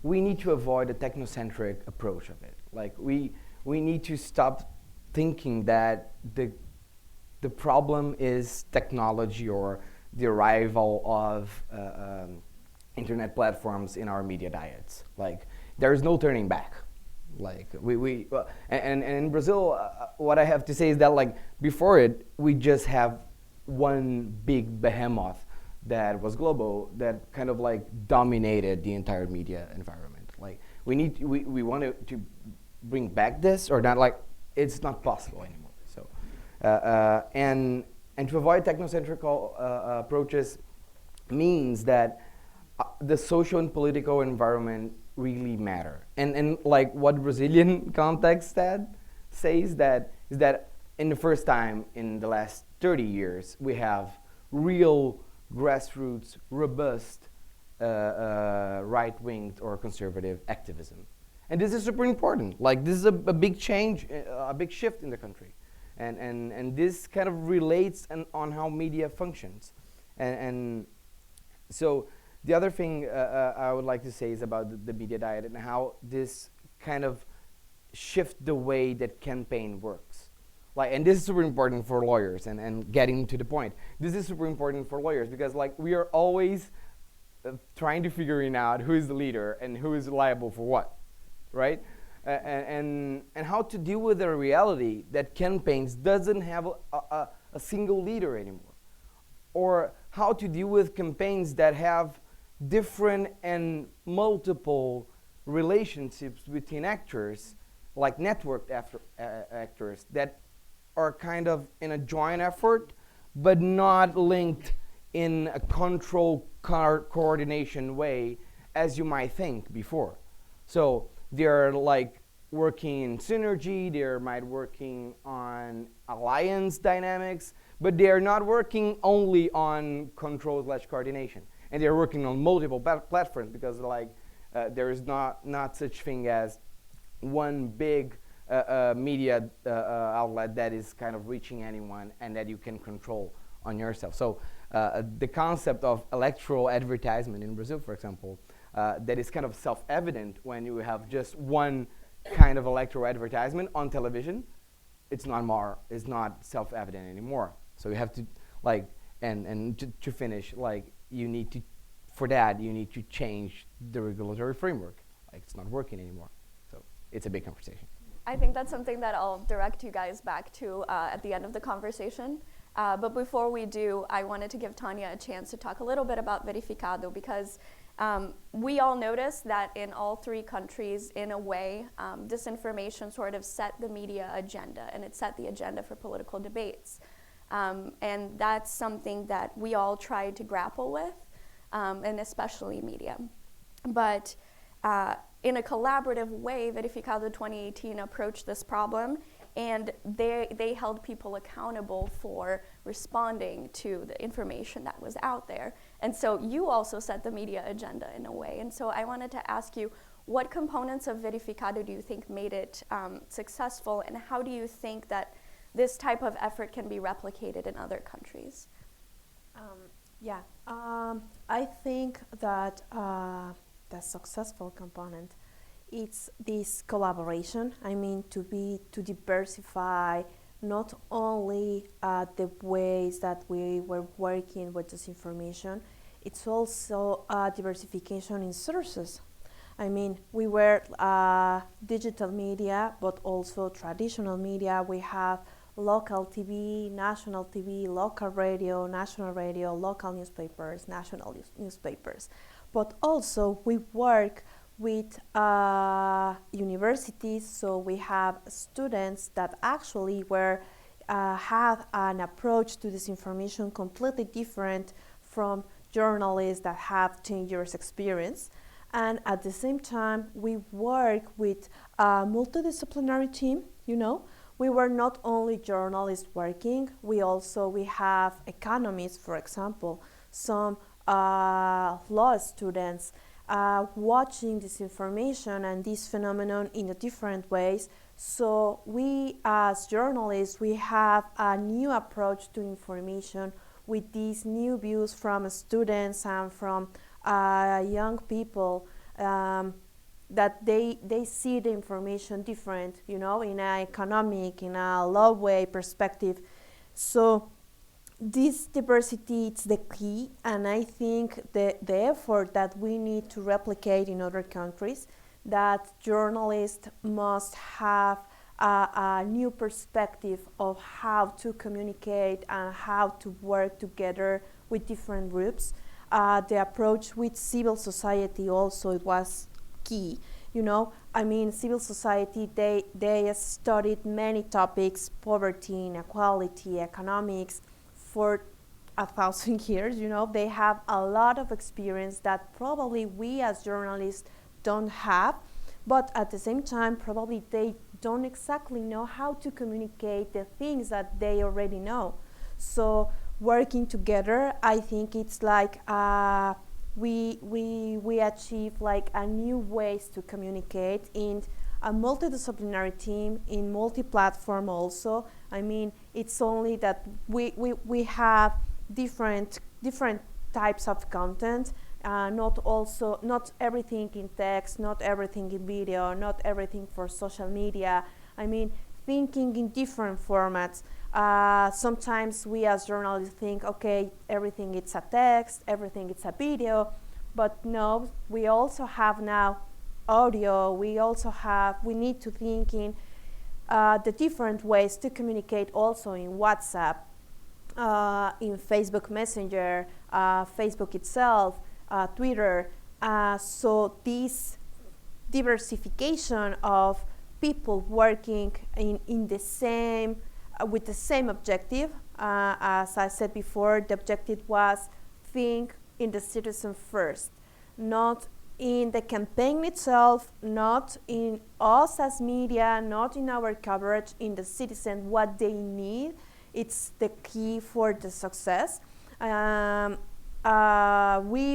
We need to avoid a technocentric approach of it. We need to stop thinking that the problem is technology or the arrival of internet platforms in our media diets. There is no turning back. And in Brazil, what I have to say is that before it, we just have one big behemoth that was global that kind of dominated the entire media environment. We want to bring back this or not. It's not possible anymore. So, and to avoid technocentric approaches, means that the social and political environment really matter. And like what Brazilian context says that is that in the first time in the last 30 years, we have real grassroots, robust right-winged or conservative activism. And this is super important. Like this is a big change, a big shift in the country. And this kind of relates on how media functions. And so the other thing I would like to say is about the media diet and how this kind of shift the way that campaign works. Like, and this is super important for lawyers and getting to the point. This is super important for lawyers because like we are always trying to figuring out who is the leader and who is liable for what, right? And how to deal with the reality that campaigns doesn't have a single leader anymore. Or how to deal with campaigns that have different and multiple relationships between actors, like networked actors that are kind of in a joint effort, but not linked in a control coordination way as you might think before. So they're like working in synergy, they might working on alliance dynamics, but they are not working only on control/coordination. And they're working on multiple platforms because like there is not such thing as one big media outlet that is kind of reaching anyone and that you can control on yourself. So the concept of electoral advertisement in Brazil, for example, that is kind of self-evident when you have just one kind of electoral advertisement on television. It's not self-evident anymore. So you have to like, and to finish, like you need to change the regulatory framework. Like it's not working anymore. So it's a big conversation. I think that's something that I'll direct you guys back to at the end of the conversation. But before we do, I wanted to give Tanya a chance to talk a little bit about Verificado because we all noticed that in all three countries, in a way, disinformation sort of set the media agenda and it set the agenda for political debates. And that's something that we all tried to grapple with, and especially media. But in a collaborative way, Verificado 2018 approached this problem, and they held people accountable for responding to the information that was out there. And so you also set the media agenda in a way. And so I wanted to ask you, what components of Verificado do you think made it successful, and how do you think that this type of effort can be replicated in other countries? I think that the successful component it's this collaboration. I mean, to diversify not only the ways that we were working with this information, it's also diversification in sources. I mean, we were digital media, but also traditional media. We have local TV, national TV, local radio, national radio, local newspapers, national newspapers. But also we work with universities, so we have students that actually have an approach to this information completely different from journalists that have 10 years experience. And at the same time, we work with a multidisciplinary team, We were not only journalists working, we have economists, for example, some law students watching this information and this phenomenon in a different ways. So we as journalists, we have a new approach to information with these new views from students and from young people that they see the information different, in an economic, in a law way perspective. So this diversity is the key, and I think the effort that we need to replicate in other countries, that journalists must have a new perspective of how to communicate and how to work together with different groups. The approach with civil society also, it was key. Civil society, they studied many topics, poverty, inequality, economics, for 1,000 years, you know, they have a lot of experience that probably we as journalists don't have, but at the same time, probably they don't exactly know how to communicate the things that they already know. So working together, I think it's like we achieve like a new ways to communicate in a multidisciplinary team, in multi-platform also. I mean, it's only that we have different types of content, not everything in text, not everything in video, not everything for social media. I mean, thinking in different formats. Sometimes we as journalists think, okay, everything it's a text, everything it's a video, but no, we also have now audio. We need to think in the different ways to communicate also in WhatsApp, in Facebook Messenger, Facebook itself, Twitter. So this diversification of people working in the same, with the same objective, as I said before, the objective was think in the citizen first, not in the campaign itself, not in us as media, not in our coverage, in the citizen, what they need. It's the key for the success. We,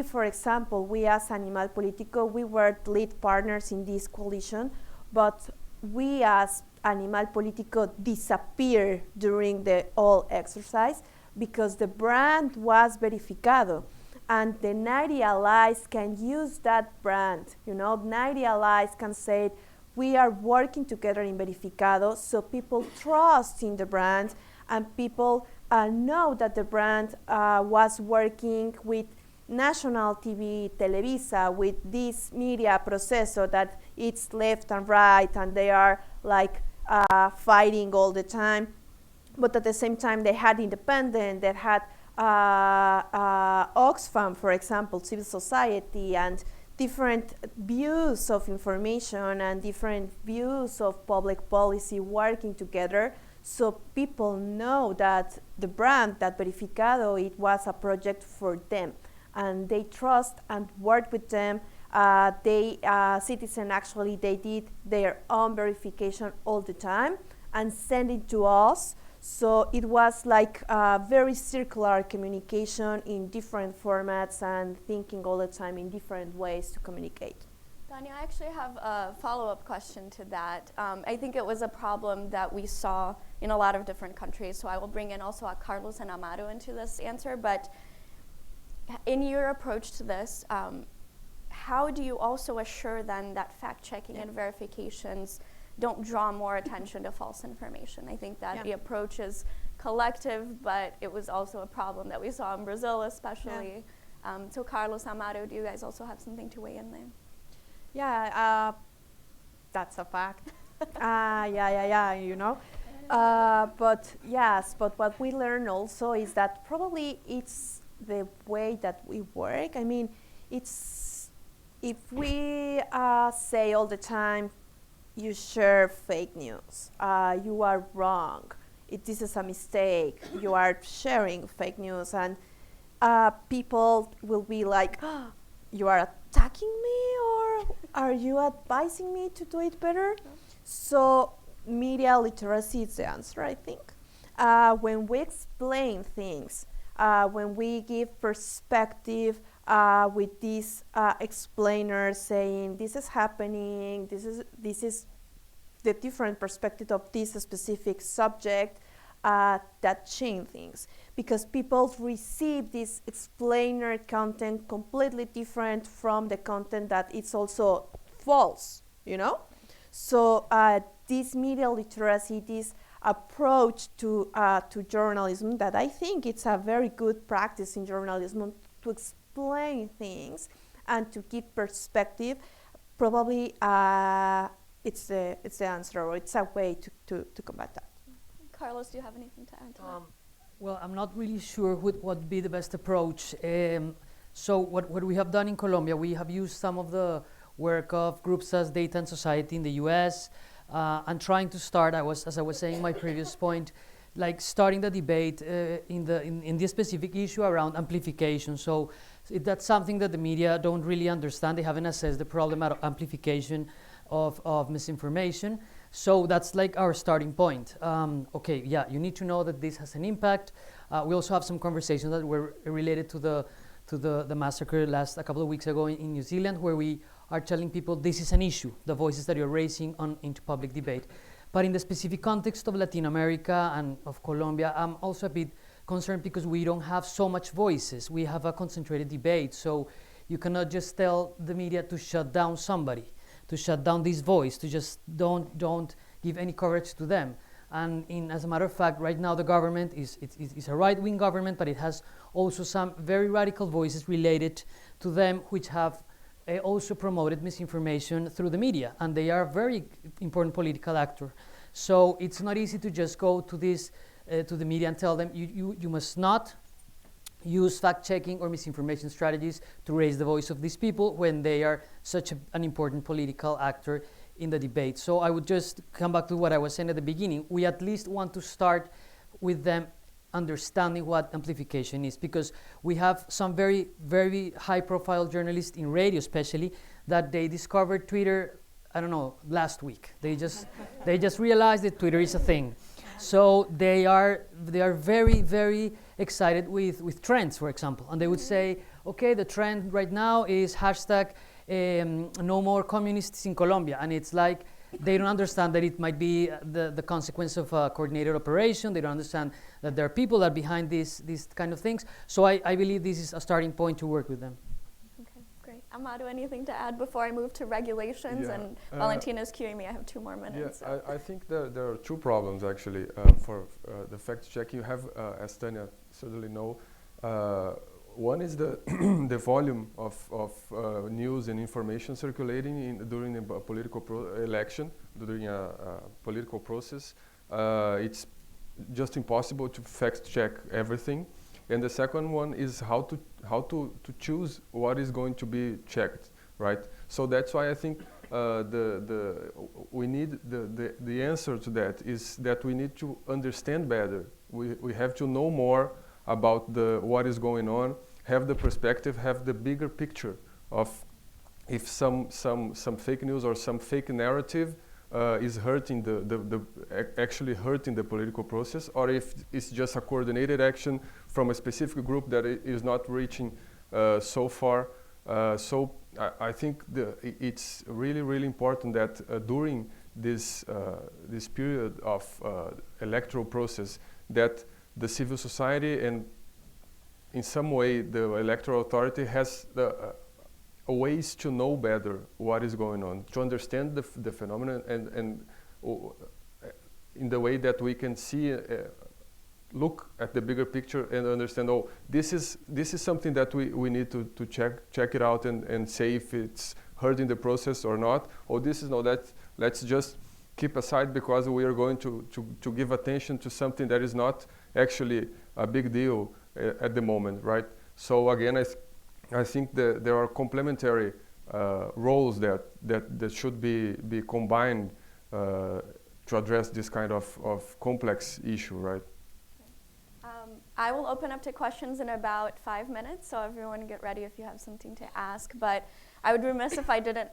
for example, we as Animal Politico, we were lead partners in this coalition, but we as Animal Politico disappeared during the whole exercise because the brand was Verificado. And the 90 allies can use that brand. You know, 90 allies can say, we are working together in Verificado, so people trust in the brand, and people know that the brand was working with national TV, Televisa, with this media proceso that it's left and right, and they are like fighting all the time. But at the same time, they had independent, they had Oxfam, for example, civil society, and different views of information and different views of public policy working together. So people know that the brand, that Verificado, it was a project for them, and they trust and work with them. Citizen actually, they did their own verification all the time and send it to us. So it was like a very circular communication in different formats and thinking all the time in different ways to communicate. Dania, I actually have a follow-up question to that. I think it was a problem that we saw in a lot of different countries, so I will bring in also Carlos and Amado into this answer, but in your approach to this, how do you also assure then that fact-checking and verifications don't draw more attention to false information? I think that the approach is collective, but it was also a problem that we saw in Brazil especially. So Carlos, Amado, do you guys also have something to weigh in there? Yeah, that's a fact. You know. But yes, but what we learn also is that probably it's the way that we work. I mean, it's if we say all the time, you share fake news, you are wrong, this is a mistake, you are sharing fake news, and people will be like, oh, you are attacking me, or are you advising me to do it better? So media literacy is the answer, I think. When we explain things, when we give perspective with these explainers saying this is happening, this is the different perspective of this specific subject, that change things, because people receive this explainer content completely different from the content that it's also false, you know? So this media literacy, this approach to journalism, that I think it's a very good practice in journalism, to explain things and to give perspective, probably it's the answer, or it's a way to combat that. Carlos, do you have anything to add to that? Well, I'm not really sure what would be the best approach. So what we have done in Colombia, we have used some of the work of groups as Data and Society in the US, and trying to start, as I was saying in my previous point, like starting the debate in this specific issue around amplification. So that's something that the media don't really understand. They haven't assessed the problem of amplification of misinformation. So that's like our starting point. Okay, yeah, you need to know that this has an impact. We also have some conversations that were related to the massacre a couple of weeks ago in New Zealand, where we are telling people this is an issue, the voices that you're raising into public debate. But in the specific context of Latin America and of Colombia, I'm also a bit concerned because we don't have so much voices. We have a concentrated debate, so you cannot just tell the media to shut down somebody, to shut down this voice, to just don't give any coverage to them. And as a matter of fact, right now the government is a right-wing government, but it has also some very radical voices related to them, which have also promoted misinformation through the media, and they are a very important political actor. So it's not easy to just go to the media and tell them you must not use fact-checking or misinformation strategies to raise the voice of these people when they are such an important political actor in the debate. So I would just come back to what I was saying at the beginning. We at least want to start with them understanding what amplification is, because we have some very, very high-profile journalists in radio especially that they discovered Twitter, I don't know, last week. They just realized that Twitter is a thing. So they are very, very excited with trends, for example. And they would say, okay, the trend right now is hashtag no more communists in Colombia. And it's like, they don't understand that it might be the consequence of a coordinated operation. They don't understand that there are people that are behind these kind of things. So I believe this is a starting point to work with them. Okay, great. Amado, anything to add before I move to regulations? Yeah, And Valentina's queuing me. I have 2 more minutes. Yeah, I think there are 2 problems actually for the fact check. You have, as Tanya certainly know, one is the the volume of news and information circulating during a political election, during a political process. It's just impossible to fact check everything. And the second one is how to choose what is going to be checked, right? So that's why I think we need the answer to that is that we need to understand better. We have to know more about what is going on, have the perspective, have the bigger picture of if some fake news or some fake narrative is hurting actually hurting the political process, or if it's just a coordinated action from a specific group that is not reaching so far. So I think it's really, really important that during this period of electoral process, that the civil society and in some way the electoral authority has ways to know better what is going on, to understand the phenomenon and in the way that we can see, look at the bigger picture and understand, oh, this is something that we need to check it out and say if it's hurting the process or not, or this is no, let's just keep aside because we are going to give attention to something that is not actually a big deal at the moment, right? So again, I think that there are complementary roles that should be combined to address this kind of complex issue, right? I will open up to questions in about 5 minutes, so everyone get ready if you have something to ask. But I would be remiss if I didn't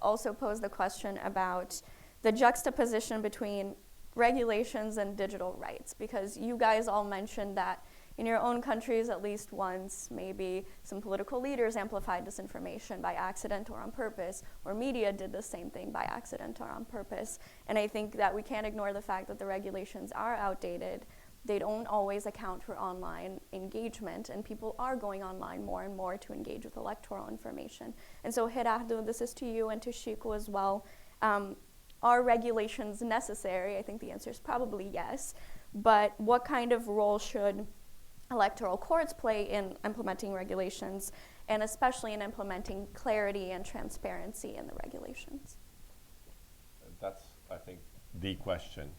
also pose the question about the juxtaposition between regulations and digital rights, because you guys all mentioned that in your own countries, at least once, maybe some political leaders amplified disinformation by accident or on purpose, or media did the same thing by accident or on purpose. And I think that we can't ignore the fact that the regulations are outdated. They don't always account for online engagement, and people are going online more and more to engage with electoral information. And so, Gerardo, this is to you and to Chico as well. Are regulations necessary? I think the answer is probably yes. But what kind of role should electoral courts play in implementing regulations, and especially in implementing clarity and transparency in the regulations? That's, I think, the question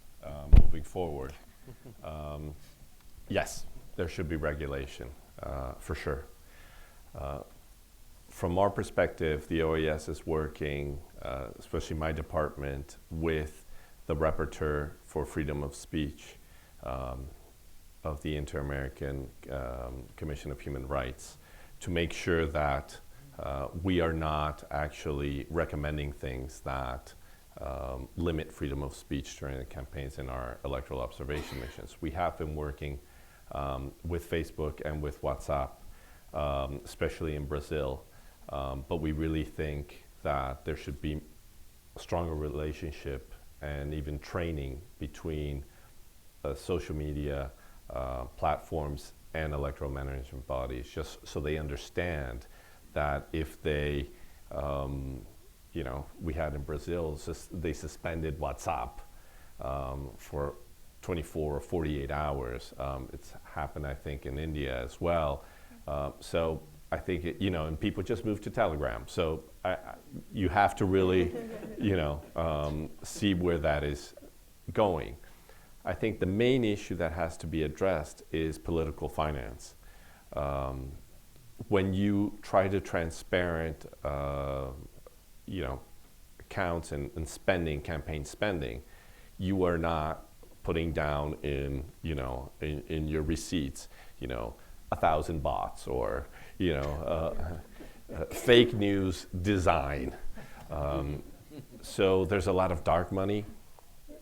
moving forward. Yes, there should be regulation, for sure. From our perspective, the OAS is working, especially my department, with the Rapporteur for Freedom of Speech um, of the Inter-American Commission of Human Rights to make sure that we are not actually recommending things that limit freedom of speech during the campaigns in our electoral observation missions. We have been working with Facebook and with WhatsApp, especially in Brazil, but we really think that there should be a stronger relationship and even training between social media platforms and electoral management bodies, just so they understand that if they, we had in Brazil, they suspended WhatsApp for 24 or 48 hours. It's happened, I think, in India as well. So I think, and people just moved to Telegram. So you have to really, see where that is going. I think the main issue that has to be addressed is political finance. When you try to transparent, accounts and spending, campaign spending, you are not putting down in your receipts, 1,000 bots or, fake news design. So there's a lot of dark money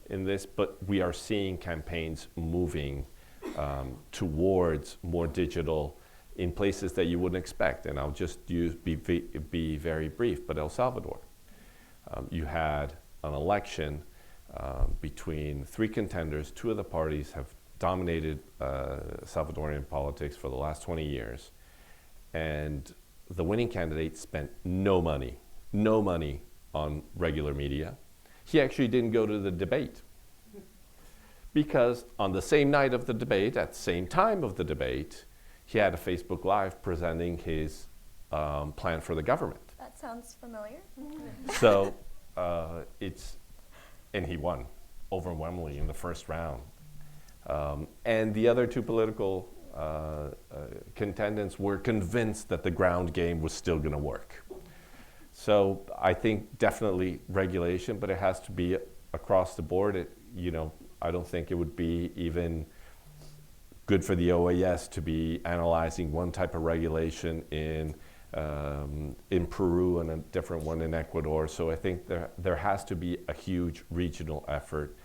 in this, but we are seeing campaigns moving towards more digital in places that you wouldn't expect. And I'll just be very brief, but El Salvador. You had an election between three contenders. Two of the parties have dominated Salvadorian politics for the last 20 years. And the winning candidate spent no money on regular media. He actually didn't go to the debate because on the same night of the debate, at the same time of the debate, he had a Facebook Live presenting his plan for the government. That sounds familiar. So and he won overwhelmingly in the first round. And the other two political contendants were convinced that the ground game was still going to work. So I think definitely regulation, but it has to be across the board. I don't think it would be even good for the OAS to be analyzing one type of regulation in Peru and a different one in Ecuador. So I think there has to be a huge regional effort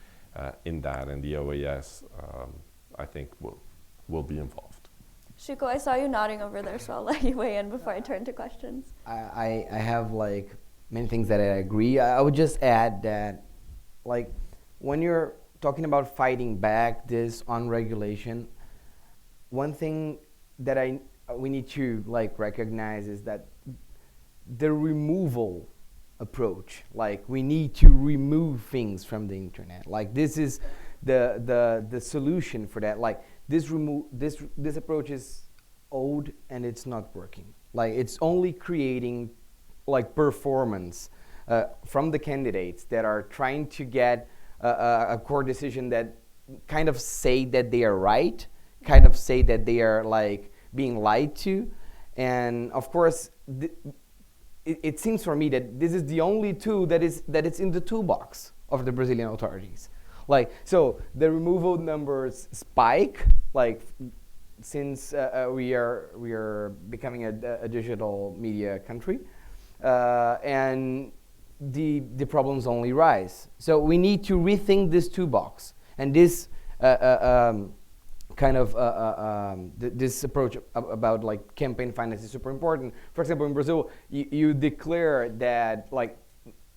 in that, and the OAS, I think, will be involved. Shuko, I saw you nodding over there, so I'll let you weigh in before I turn to questions. I have many things that I agree. I would just add that when you're talking about fighting back this unregulation, one thing that we need to recognize is that the removal approach, we need to remove things from the internet. This is the solution for that. This approach is old and it's not working. It's only creating performance from the candidates that are trying to get a core decision that kind of say that they are right, kind of say that they are being lied to. And of course, it seems for me that this is the only tool that is in the toolbox of the Brazilian authorities. So the removal numbers spike, since we are becoming a digital media country, and the problems only rise. So we need to rethink this toolbox, and this this approach about campaign finance is super important. For example, in Brazil, you declare that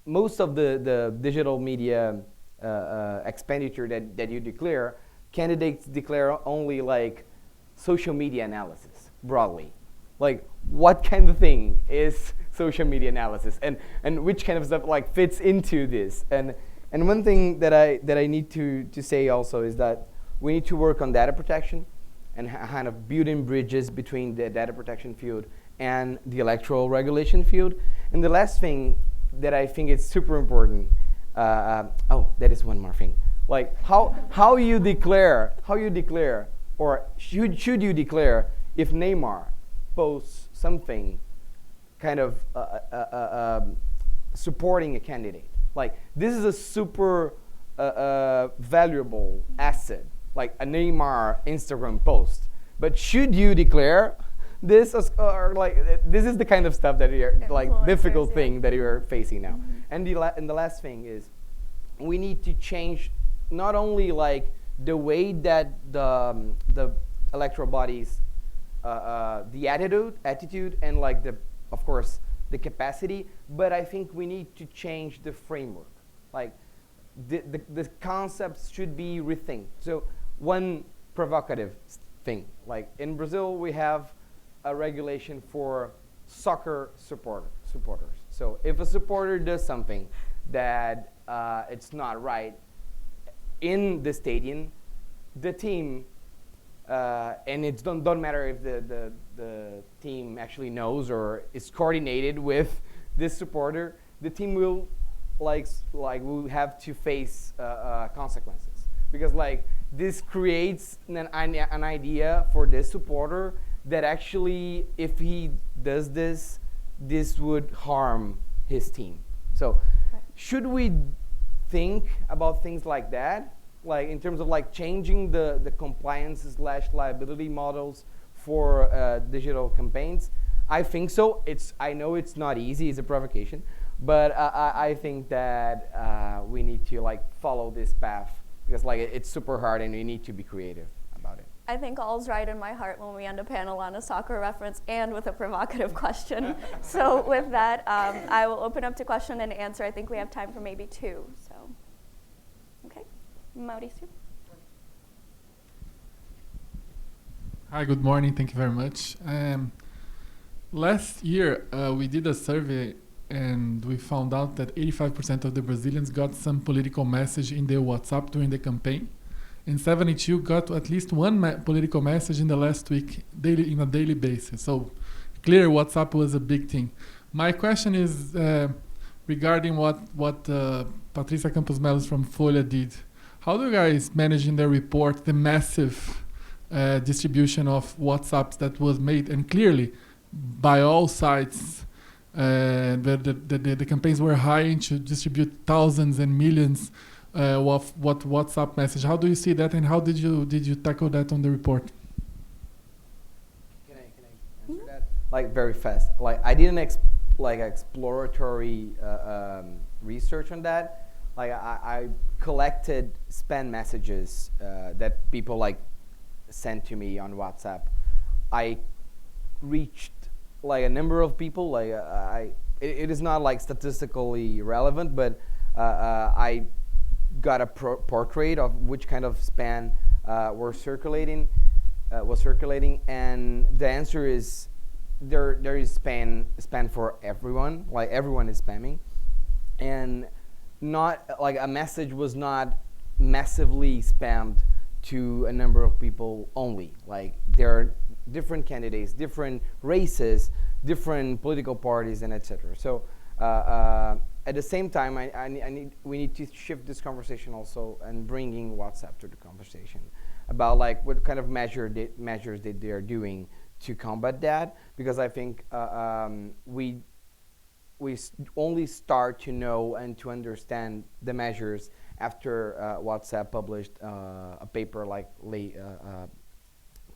most of the digital media expenditure that you declare, candidates declare only social media analysis broadly. What kind of thing is social media analysis, and which kind of stuff fits into this? And one thing that I need to say also is that we need to work on data protection and kind of building bridges between the data protection field and the electoral regulation field. And the last thing that I think is super important, that is one more thing. How you declare, or should you declare if Neymar posts something kind of supporting a candidate? This is a super valuable asset. like a Neymar Instagram post. But should you declare this as, or like this is the kind of stuff that you're like difficult thing that you're facing now. And the last thing is we need to change not only like the way that the electoral bodies the attitude and like of course the capacity, but I think we need to change the framework. Like the concepts should be rethinked. So one provocative thing, like in Brazil we have a regulation for soccer supporters. So if a supporter does something that it's not right in the stadium, the team, and it don't matter if the team actually knows or is coordinated with this supporter, the team will will have to face consequences, because like this creates an idea for this supporter that actually if he does this would harm his team. So should we think about things like that, like in terms of like changing the compliance/liability models for digital campaigns? I think so. I know it's not easy, it's a provocation, but I think that we need to like follow this path, because like it's super hard and we need to be creative about it. I think all's right in my heart when we end a panel on a soccer reference and with a provocative question. So with that, I will open up to question and answer. I think we have time for maybe 2. So, okay, Mauricio. Hi, good morning. Thank you very much. Last year, we did a survey and we found out that 85% of the Brazilians got some political message in their WhatsApp during the campaign. And 72 got at least one political message in the last week, in a daily basis. So clear WhatsApp was a big thing. My question is regarding what Patrícia Campos Melos from Folha did. How do you guys manage in the report the massive distribution of WhatsApps that was made, and clearly by all sides the campaigns were hiring to distribute thousands and millions of WhatsApp message? How do you see that, and how did you tackle that on the report? Can I answer that? Like very fast. Like I didn't exploratory research on that. Like I collected spam messages that people like sent to me on WhatsApp. I reached like a number of people. Like it is not like statistically relevant, but I got a portrait of which kind of spam was circulating, and the answer is there is spam for everyone. Like everyone is spamming, and not like a message was not massively spammed to a number of people only. Like there are different candidates, different races, different political parties, and etc. So at the same time, we need to shift this conversation also and bringing WhatsApp to the conversation about like what kind of measures that they are doing to combat that, because I think we only start to know and to understand the measures after WhatsApp published a paper like 2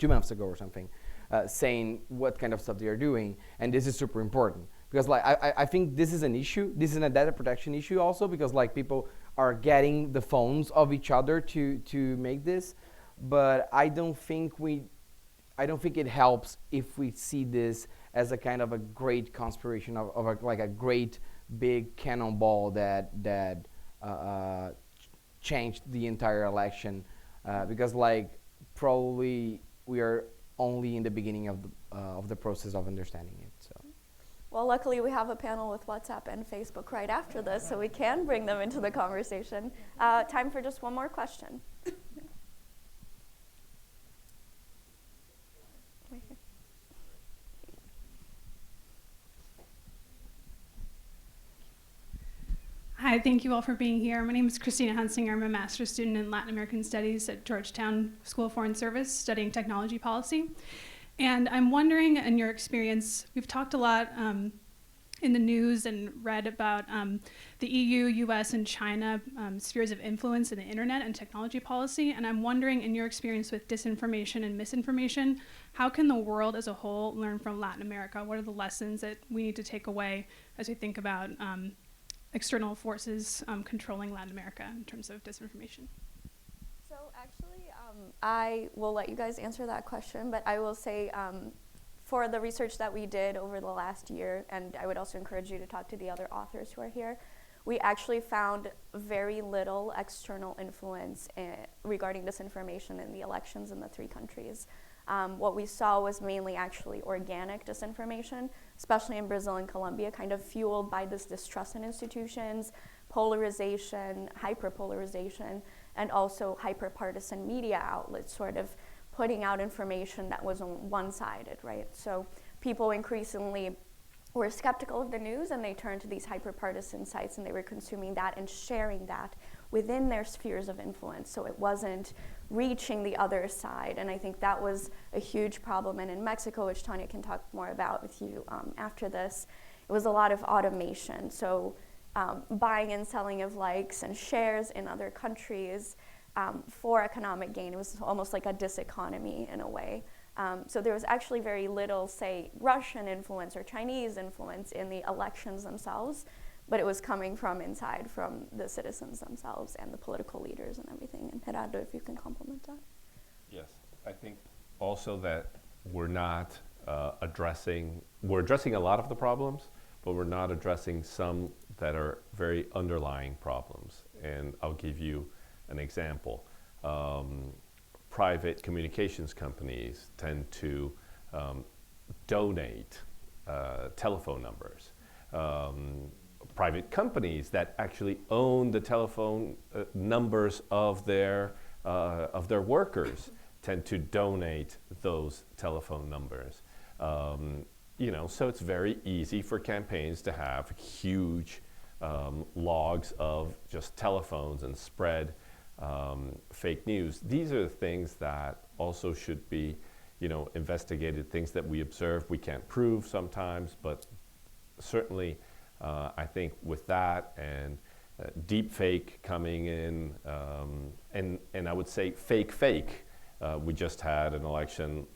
months ago or something, saying what kind of stuff they are doing, and this is super important. Because like I think this is an issue. This is a data protection issue also, because like people are getting the phones of each other to make this, but I don't think it helps if we see this as a kind of a great conspiration of a great big cannonball that changed the entire election, because like probably we are only in the beginning of the process of understanding it. So. Well, luckily we have a panel with WhatsApp and Facebook right after this, so we can bring them into the conversation. Time for just one more question. Right here. Hi, thank you all for being here. My name is Christina Hunsinger. I'm a master's student in Latin American Studies at Georgetown School of Foreign Service, studying technology policy. And I'm wondering, in your experience, we've talked a lot in the news and read about the EU, US, and China spheres of influence in the internet and technology policy. And I'm wondering, in your experience with disinformation and misinformation, how can the world as a whole learn from Latin America? What are the lessons that we need to take away as we think about external forces controlling Latin America in terms of disinformation? So actually, I will let you guys answer that question, but I will say for the research that we did over the last year, and I would also encourage you to talk to the other authors who are here, we actually found very little external influence regarding disinformation in the elections in the 3 countries. What we saw was mainly actually organic disinformation, especially in Brazil and Colombia, kind of fueled by this distrust in institutions, polarization, hyperpolarization, and also hyperpartisan media outlets sort of putting out information that was one-sided, right? So people increasingly were skeptical of the news, and they turned to these hyperpartisan sites, and they were consuming that and sharing that within their spheres of influence. So it wasn't reaching the other side, and I think that was a huge problem. And in Mexico, which Tanya can talk more about with you after this, it was a lot of automation. So buying and selling of likes and shares in other countries for economic gain. It was almost like a diseconomy in a way. So there was actually very little, say, Russian influence or Chinese influence in the elections themselves, but it was coming from inside, from the citizens themselves and the political leaders and everything. And Gerardo, if you can complement that. Yes, I think also that we're not we're addressing a lot of the problems, but we're not addressing some that are very underlying problems. And I'll give you an example. Private communications companies tend to donate telephone numbers. Private companies that actually own the telephone numbers of their workers tend to donate those telephone numbers. So it's very easy for campaigns to have huge logs of just telephones and spread fake news. These are the things that also should be, investigated, things that we observe. We can't prove sometimes, but certainly I think with that and deep fake coming in, and I would say fake. We just had an election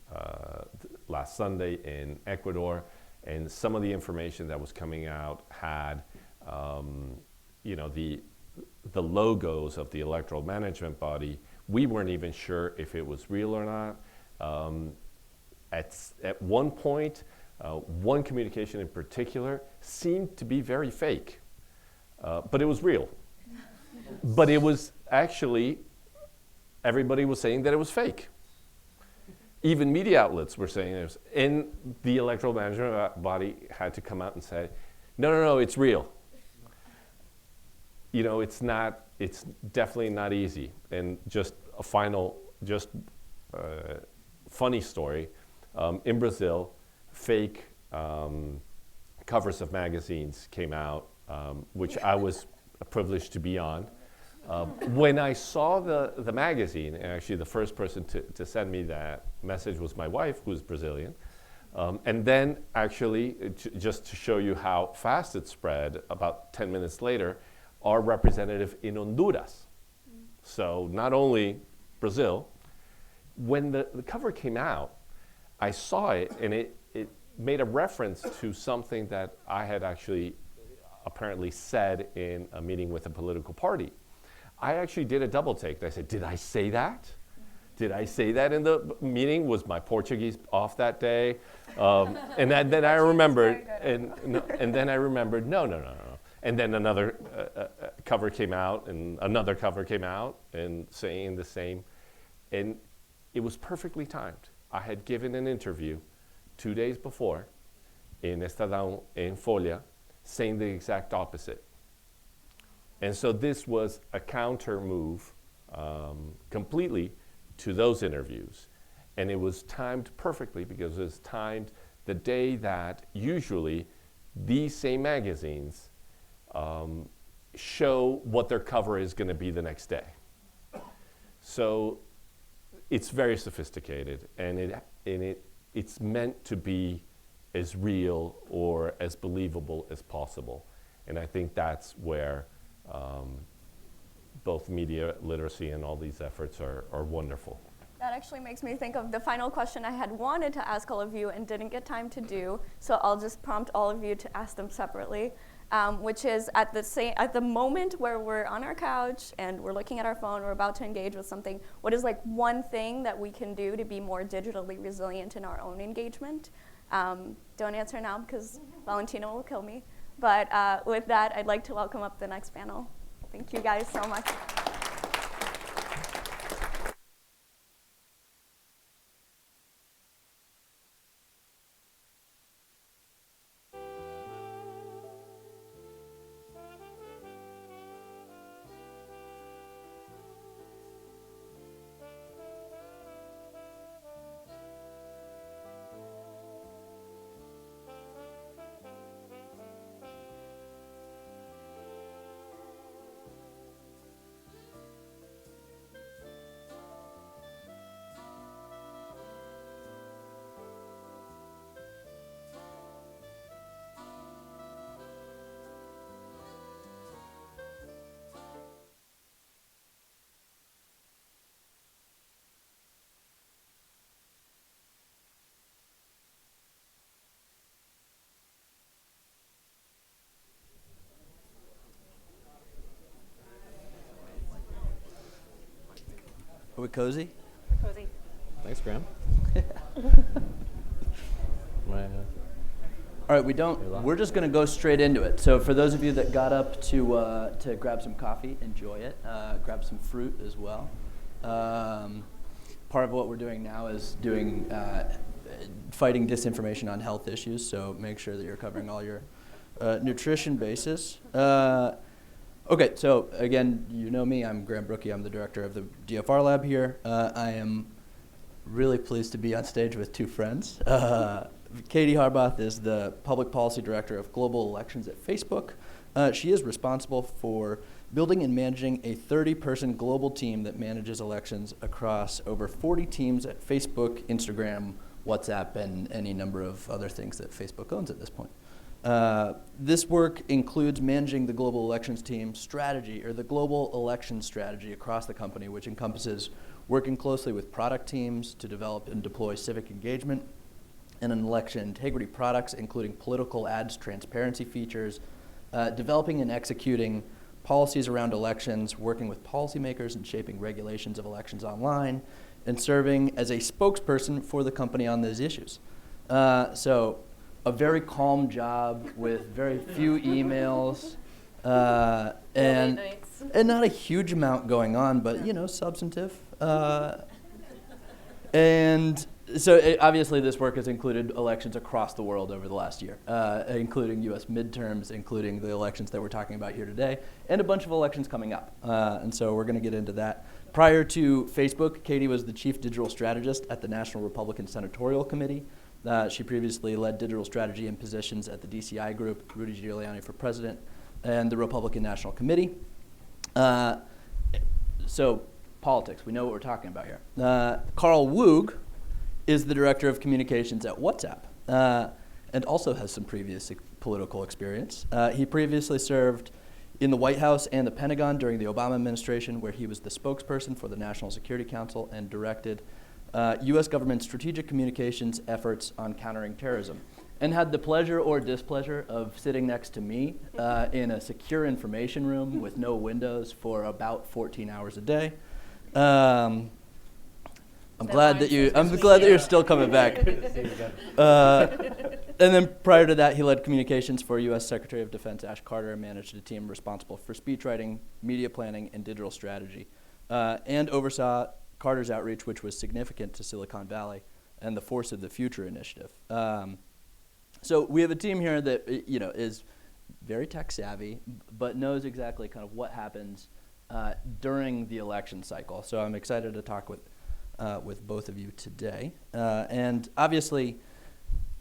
last Sunday in Ecuador, and some of the information that was coming out had, the logos of the electoral management body. We weren't even sure if it was real or not. At one point, one communication in particular seemed to be very fake, but it was real. But it was actually, everybody was saying that it was fake. Even media outlets were saying it was, and the electoral management body had to come out and say, no, it's real. It's definitely not easy. And just a final, funny story. In Brazil, fake covers of magazines came out, which I was privileged to be on. When I saw the magazine, and actually the first person to send me that message was my wife, who's Brazilian. And then actually, just to show you how fast it spread, about 10 minutes later, our representative in Honduras. So not only Brazil. When the cover came out, I saw it, and it made a reference to something that I had actually apparently said in a meeting with a political party. I actually did a double take. I said, did I say that? Did I say that in the meeting? Was my Portuguese off that day? And then I remembered, and then I remembered, no. And then another cover came out, and another cover came out, and saying the same. And it was perfectly timed. I had given an interview 2 days before in Estadão, in Folha, saying the exact opposite. And so this was a counter move completely to those interviews. And it was timed perfectly because it was timed the day that usually these same magazines show what their cover is going to be the next day. So it's very sophisticated, and it's meant to be as real or as believable as possible. And I think that's where both media literacy and all these efforts are wonderful. That actually makes me think of the final question I had wanted to ask all of you and didn't get time to do, so I'll just prompt all of you to ask them separately, which is at the moment where we're on our couch and we're looking at our phone, we're about to engage with something, what is like one thing that we can do to be more digitally resilient in our own engagement? Don't answer now because Valentina will kill me. But with that, I'd like to welcome up the next panel. Thank you guys so much. Are we cozy? Cozy. Thanks, Graham. All right, we're just gonna go straight into it. So for those of you that got up to grab some coffee, enjoy it. Grab some fruit as well. Part of what we're doing now is fighting disinformation on health issues, so make sure that you're covering all your nutrition bases. Okay, so again, you know me, I'm Graham Brookie, I'm the director of the DFRLab here. I am really pleased to be on stage with two friends. Katie Harbath is the public policy director of global elections at Facebook. She is responsible for building and managing a 30-person global team that manages elections across over 40 teams at Facebook, Instagram, WhatsApp, and any number of other things that Facebook owns at this point. This work includes managing the global elections team strategy, or the global election strategy across the company, which encompasses working closely with product teams to develop and deploy civic engagement and election integrity products, including political ads, transparency features, developing and executing policies around elections, working with policymakers and shaping regulations of elections online, and serving as a spokesperson for the company on those issues. So a very calm job with very few emails, and not a huge amount going on, but substantive. And so obviously this work has included elections across the world over the last year, including US midterms, including the elections that we're talking about here today, and a bunch of elections coming up. And so we're going to get into that. Prior to Facebook, Katie was the chief digital strategist at the National Republican Senatorial Committee. She previously led digital strategy and positions at the DCI Group, Rudy Giuliani for president, and the Republican National Committee. So politics, we know what we're talking about here. Carl Woog is the director of communications at WhatsApp, and also has some previous political experience. He previously served in the White House and the Pentagon during the Obama administration, where he was the spokesperson for the National Security Council and directed U.S. government strategic communications efforts on countering terrorism, and had the pleasure or displeasure of sitting next to me in a secure information room with no windows for about 14 hours a day. I'm glad that you're still coming back. And then prior to that, he led communications for U.S. Secretary of Defense Ash Carter and managed a team responsible for speechwriting, media planning, and digital strategy, and oversaw Carter's outreach, which was significant to Silicon Valley, and the Force of the Future initiative. So we have a team here that is very tech savvy, but knows exactly kind of what happens during the election cycle. So I'm excited to talk with both of you today. And obviously,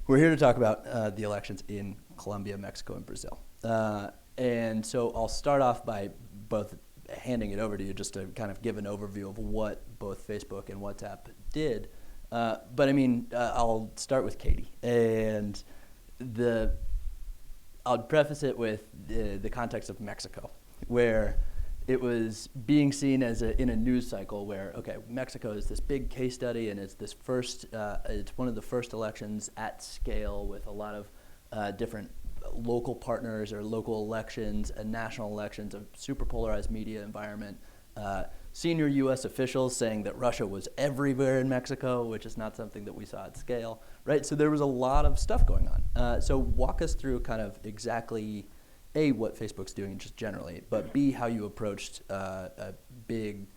we're here to talk about the elections in Colombia, Mexico, and Brazil. And so I'll start off by both handing it over to you just to kind of give an overview of what both Facebook and WhatsApp did. But I mean, I'll start with Katie. And I'll preface it with the context of Mexico, where it was being seen as in a news cycle where, okay, Mexico is this big case study, and it's it's one of the first elections at scale with a lot of different local partners or local elections and national elections, a super polarized media environment. Senior U.S. officials saying that Russia was everywhere in Mexico, which is not something that we saw at scale, right? So there was a lot of stuff going on. So walk us through kind of exactly, A, what Facebook's doing just generally, but B, how you approached a big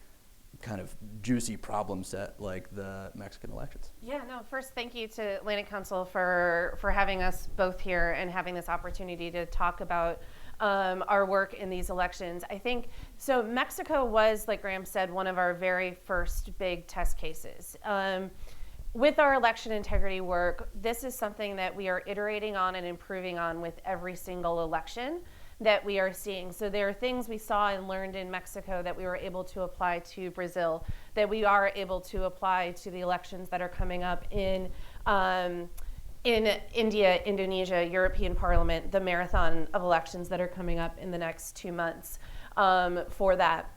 kind of juicy problem set like the Mexican elections. Yeah, no, first, thank you to Atlantic Council for having us both here and having this opportunity to talk about our work in these elections. I think, so Mexico was, like Graham said, one of our very first big test cases. With our election integrity work, this is something that we are iterating on and improving on with every single election that we are seeing. So there are things we saw and learned in Mexico that we were able to apply to Brazil, that we are able to apply to the elections that are coming up in India, Indonesia, European Parliament, the marathon of elections that are coming up in the next 2 months for that.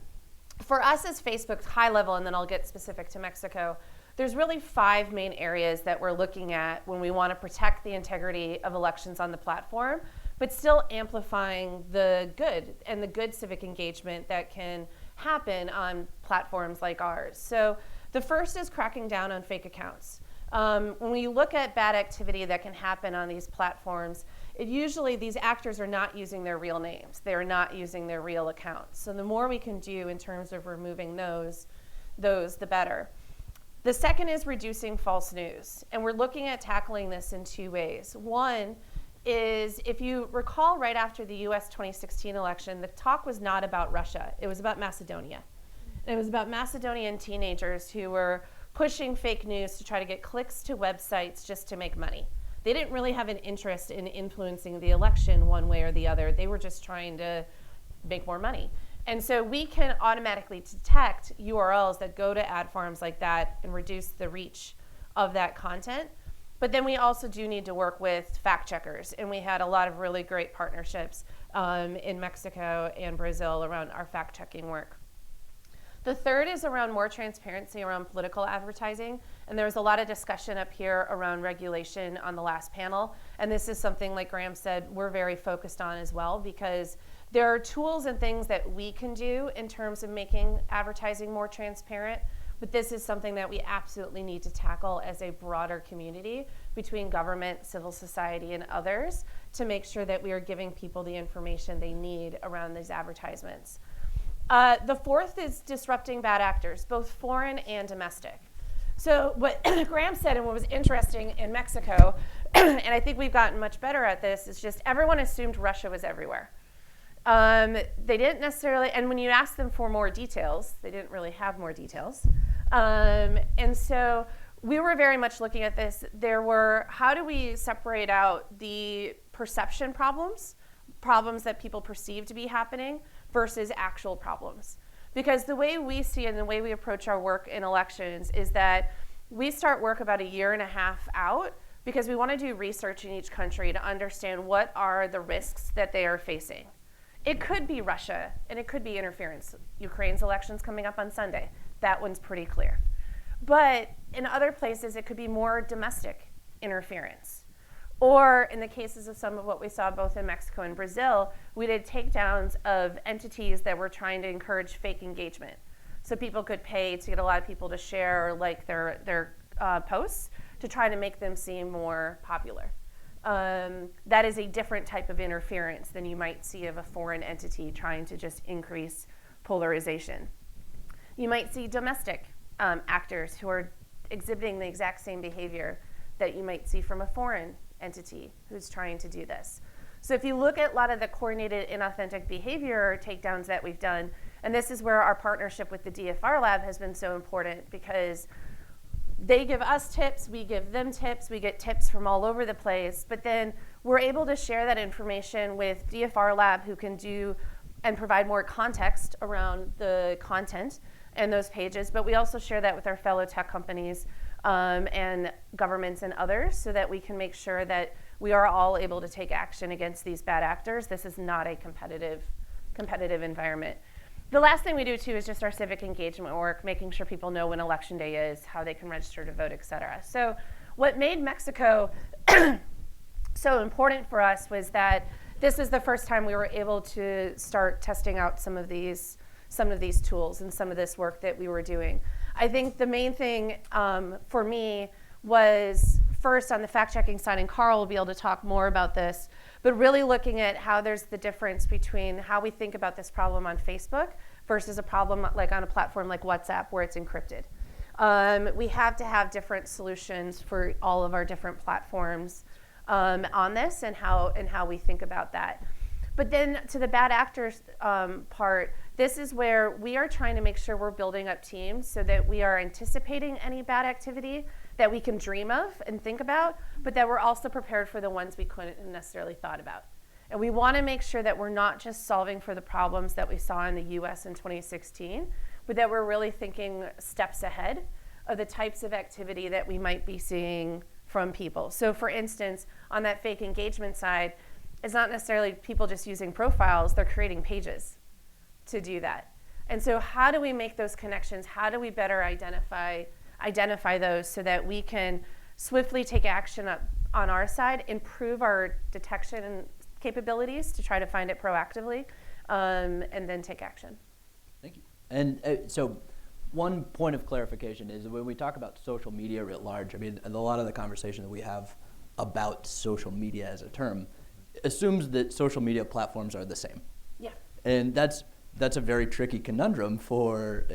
For us as Facebook, high level, and then I'll get specific to Mexico, there's really 5 main areas that we're looking at when we want to protect the integrity of elections on the platform, but still amplifying the good and the good civic engagement that can happen on platforms like ours. So the first is cracking down on fake accounts. When we look at bad activity that can happen on these platforms, usually these actors are not using their real names. They're not using their real accounts. So the more we can do in terms of removing those the better. The second is reducing false news. And we're looking at tackling this in 2 ways. One is, if you recall, right after the US 2016 election, the talk was not about Russia. It was about Macedonia. And it was about Macedonian teenagers who were pushing fake news to try to get clicks to websites just to make money. They didn't really have an interest in influencing the election one way or the other. They were just trying to make more money. And so we can automatically detect URLs that go to ad farms like that and reduce the reach of that content. But then we also do need to work with fact checkers. And we had a lot of really great partnerships in Mexico and Brazil around our fact checking work. The third is around more transparency around political advertising. And there was a lot of discussion up here around regulation on the last panel. And this is something, like Graham said, we're very focused on as well, because there are tools and things that we can do in terms of making advertising more transparent. But this is something that we absolutely need to tackle as a broader community between government, civil society, and others to make sure that we are giving people the information they need around these advertisements. The fourth is disrupting bad actors, both foreign and domestic. So what Graham said, and what was interesting in Mexico, and I think we've gotten much better at this, is just everyone assumed Russia was everywhere. They didn't necessarily, and when you ask them for more details, they didn't really have more details. And so we were very much looking at this. There were, how do we separate out the perception problems that people perceive to be happening, versus actual problems? Because the way we see it and the way we approach our work in elections is that we start work about 1.5 years out, because we want to do research in each country to understand what are the risks that they are facing. It could be Russia, and it could be interference. Ukraine's election's coming up on Sunday. That one's pretty clear. But in other places, it could be more domestic interference. Or in the cases of some of what we saw both in Mexico and Brazil, we did takedowns of entities that were trying to encourage fake engagement. So people could pay to get a lot of people to share or like their posts to try to make them seem more popular. That is a different type of interference than you might see of a foreign entity trying to just increase polarization. You might see domestic actors who are exhibiting the exact same behavior that you might see from a foreign entity who's trying to do this. So if you look at a lot of the coordinated inauthentic behavior takedowns that we've done, and this is where our partnership with the DFRLab has been so important, because they give us tips, we give them tips, we get tips from all over the place, but then we're able to share that information with DFRLab, who can do and provide more context around the content and those pages, but we also share that with our fellow tech companies and governments and others, so that we can make sure that we are all able to take action against these bad actors. This is not a competitive environment. The last thing we do too is just our civic engagement work, making sure people know when election day is, how they can register to vote, et cetera. So what made Mexico so important for us was that this is the first time we were able to start testing out some of these tools and some of this work that we were doing. I think the main thing for me was first on the fact-checking side, and Carl will be able to talk more about this, but really looking at how there's the difference between how we think about this problem on Facebook versus a problem like on a platform like WhatsApp where it's encrypted. We have to have different solutions for all of our different platforms on this and how we think about that. But then to the bad actors part, this is where we are trying to make sure we're building up teams so that we are anticipating any bad activity that we can dream of and think about, but that we're also prepared for the ones we couldn't necessarily thought about. And we want to make sure that we're not just solving for the problems that we saw in the US in 2016, but that we're really thinking steps ahead of the types of activity that we might be seeing from people. So for instance, on that fake engagement side, it's not necessarily people just using profiles, they're creating pages to do that. And so how do we make those connections? How do we better identify those so that we can swiftly take action on our side, improve our detection capabilities to try to find it proactively, and then take action. Thank you. And so one point of clarification is when we talk about social media writ large, I mean, a lot of the conversation that we have about social media as a term assumes that social media platforms are the same. Yeah. And that's a very tricky conundrum for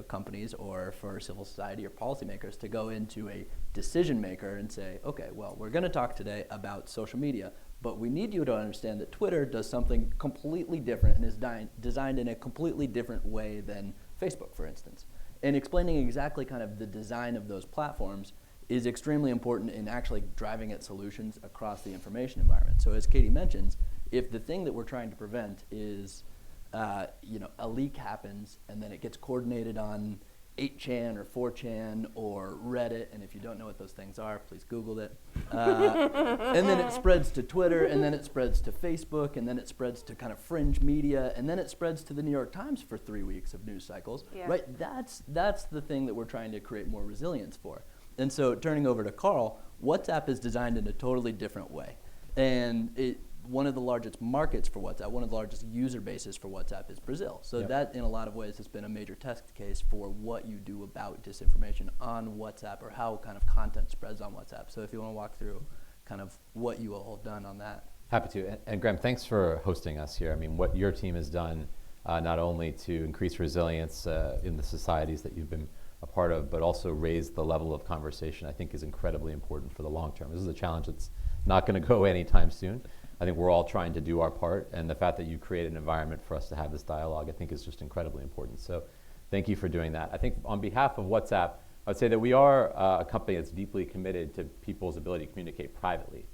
companies or for civil society or policymakers to go into a decision maker and say, okay, well, we're going to talk today about social media, but we need you to understand that Twitter does something completely different and is designed in a completely different way than Facebook, for instance. And explaining exactly kind of the design of those platforms is extremely important in actually driving at solutions across the information environment. So as Katie mentions, if the thing that we're trying to prevent is a leak happens and then it gets coordinated on 8chan or 4chan or Reddit, and if you don't know what those things are, please Google it. And then it spreads to Twitter, and then it spreads to Facebook, and then it spreads to kind of fringe media, and then it spreads to the New York Times for 3 weeks of news cycles. Yeah. Right? That's the thing that we're trying to create more resilience for. And so turning over to Carl, WhatsApp is designed in a totally different way. And one of the largest markets for WhatsApp, one of the largest user bases for WhatsApp is Brazil. So that, in a lot of ways, has been a major test case for what you do about disinformation on WhatsApp or how kind of content spreads on WhatsApp. So if you want to walk through kind of what you all have done on that. Happy to. And Graham, thanks for hosting us here. I mean, what your team has done, not only to increase resilience in the societies that you've been a part of, but also raise the level of conversation, I think is incredibly important for the long term. This is a challenge that's not going to go anytime soon. I think we're all trying to do our part, and the fact that you create an environment for us to have this dialogue, I think is just incredibly important. So thank you for doing that. I think on behalf of WhatsApp, I would say that we are a company that's deeply committed to people's ability to communicate privately.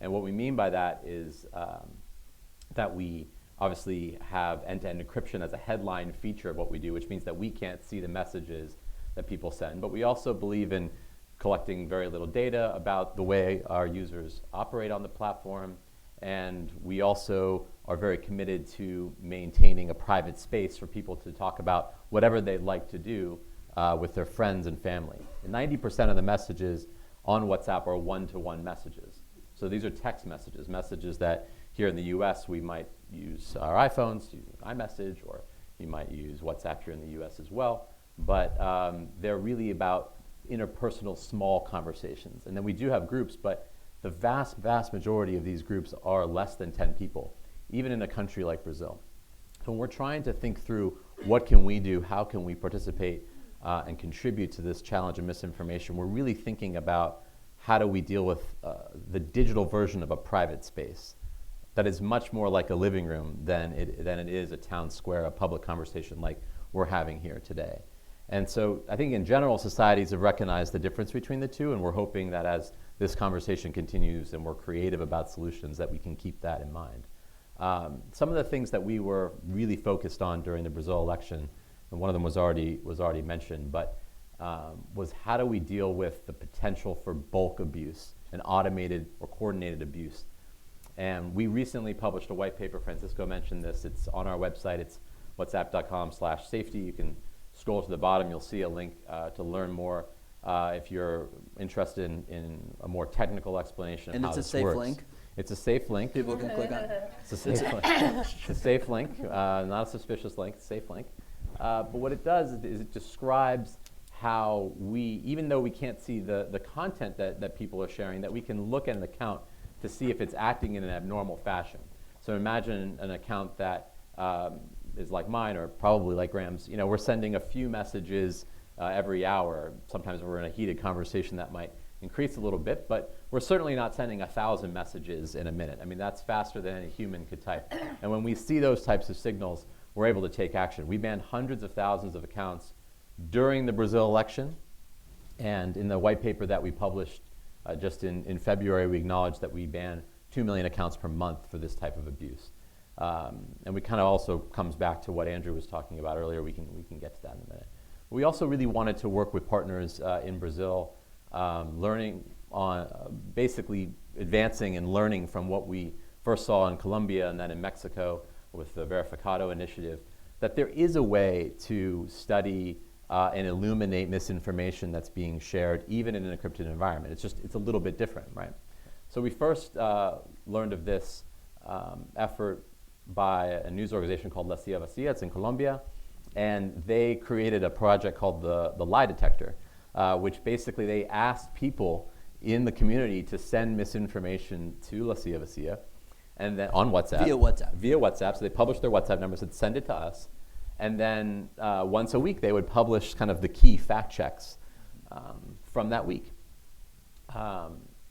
And what we mean by that is that we obviously have end-to-end encryption as a headline feature of what we do, which means that we can't see the messages that people send. But we also believe in collecting very little data about the way our users operate on the platform. And we also are very committed to maintaining a private space for people to talk about whatever they'd like to do with their friends and family. And 90% of the messages on WhatsApp are one-to-one messages. So these are text messages, messages that here in the US we might use our iPhones to iMessage, or you might use WhatsApp here in the US as well. But they're really about interpersonal small conversations. And then we do have groups, but the vast, vast majority of these groups are less than 10 people, even in a country like Brazil. So when we're trying to think through what can we do, how can we participate and contribute to this challenge of misinformation, we're really thinking about how do we deal with the digital version of a private space that is much more like a living room than it is a town square, a public conversation like we're having here today. And so I think in general, societies have recognized the difference between the two, and we're hoping that as this conversation continues and we're creative about solutions, that we can keep that in mind. Some of the things that we were really focused on during the Brazil election, and one of them was already mentioned, but was how do we deal with the potential for bulk abuse an automated or coordinated abuse. And we recently published a white paper. Francisco mentioned this. It's on our website. It's whatsapp.com/safety. You can scroll to the bottom. You'll see a link to learn more if you're interested in a more technical explanation of how this works. And it's a safe link? It's a safe link. People can click on it. It's a safe link. It's a safe link, not a suspicious link, it's a safe link. But what it does is it describes how we, even though we can't see the content that people are sharing, that we can look at an account to see if it's acting in an abnormal fashion. So imagine an account that is like mine or probably like Graham's. You know, we're sending a few messages every hour. Sometimes we're in a heated conversation that might increase a little bit, but we're certainly not sending 1,000 messages in a minute. I mean, that's faster than any human could type. And when we see those types of signals, we're able to take action. We banned hundreds of thousands of accounts during the Brazil election. And in the white paper that we published just in February, we acknowledged that we ban 2 million accounts per month for this type of abuse. And we kind of also comes back to what Andrew was talking about earlier. We can get to that in a minute. We also really wanted to work with partners in Brazil, learning on basically advancing and learning from what we first saw in Colombia and then in Mexico with the Verificar initiative, that there is a way to study and illuminate misinformation that's being shared even in an encrypted environment. It's a little bit different, right? So we first learned of this effort by a news organization called La Cia Vacía. It's in Colombia, and they created a project called the lie detector, which basically they asked people in the community to send misinformation to La Cia Vacía, and then on WhatsApp. Via WhatsApp. So they published their WhatsApp number, said send it to us, and then once a week they would publish kind of the key fact checks from that week.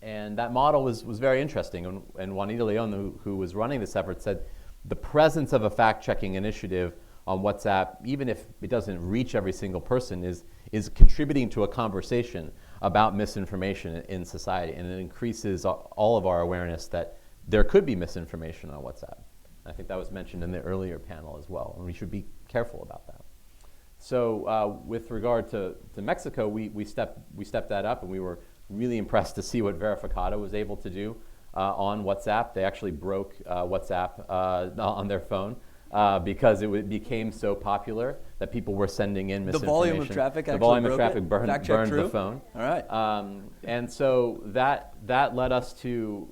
And that model was very interesting. And Juanita Leon, who was running this effort, said the presence of a fact-checking initiative on WhatsApp, even if it doesn't reach every single person, is contributing to a conversation about misinformation in society. And it increases all of our awareness that there could be misinformation on WhatsApp. I think that was mentioned in the earlier panel as well, and we should be careful about that. So with regard to Mexico, we stepped that up, and we were really impressed to see what Verificar was able to do on WhatsApp. They actually broke WhatsApp on their phone because it became so popular that people were sending in misinformation. The volume of traffic actually burned true? the phone. All right. And so that led us to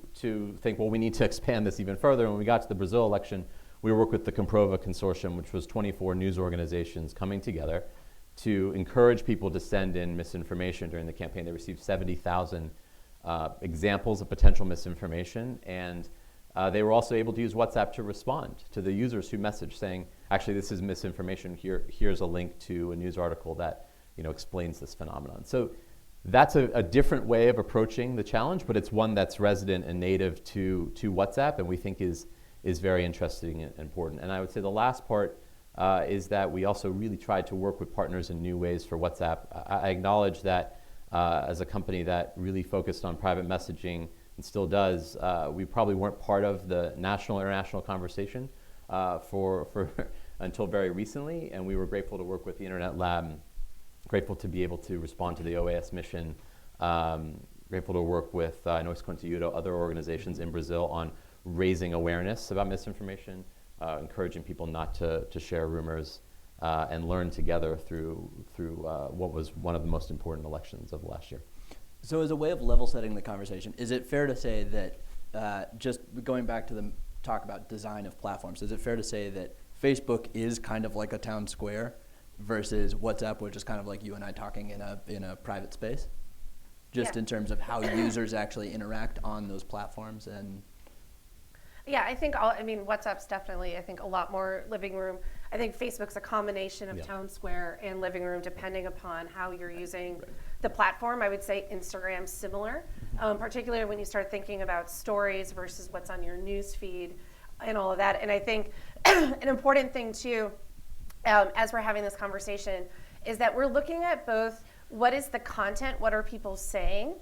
think, well, we need to expand this even further. When we got to the Brazil election, we worked with the Comprova Consortium, which was 24 news organizations coming together to encourage people to send in misinformation during the campaign. They received 70,000 examples of potential misinformation, and they were also able to use WhatsApp to respond to the users who messaged saying, actually, this is misinformation. Here's a link to a news article that explains this phenomenon. So that's a different way of approaching the challenge, but it's one that's resident and native to WhatsApp, and we think is very interesting and important. And I would say the last part is that we also really tried to work with partners in new ways for WhatsApp. I acknowledge that as a company that really focused on private messaging and still does, we probably weren't part of the national-international conversation for until very recently, and we were grateful to work with the Internet Lab, grateful to be able to respond to the OAS mission, grateful to work with Nós Conteúdo, other organizations in Brazil on raising awareness about misinformation, encouraging people not to share rumors, and learn together through what was one of the most important elections of last year. So as a way of level setting the conversation, is it fair to say that, just going back to the talk about design of platforms, is it fair to say that Facebook is kind of like a town square versus WhatsApp, which is kind of like you and I talking in a private space? Just in terms of how users actually interact on those platforms and... Yeah, I think WhatsApp's definitely, a lot more living room. I think Facebook's a combination of town square and living room, depending upon how you're using the platform. I would say Instagram's similar, particularly when you start thinking about stories versus what's on your news feed and all of that. And I think an important thing too, as we're having this conversation, is that we're looking at both what is the content, what are people saying,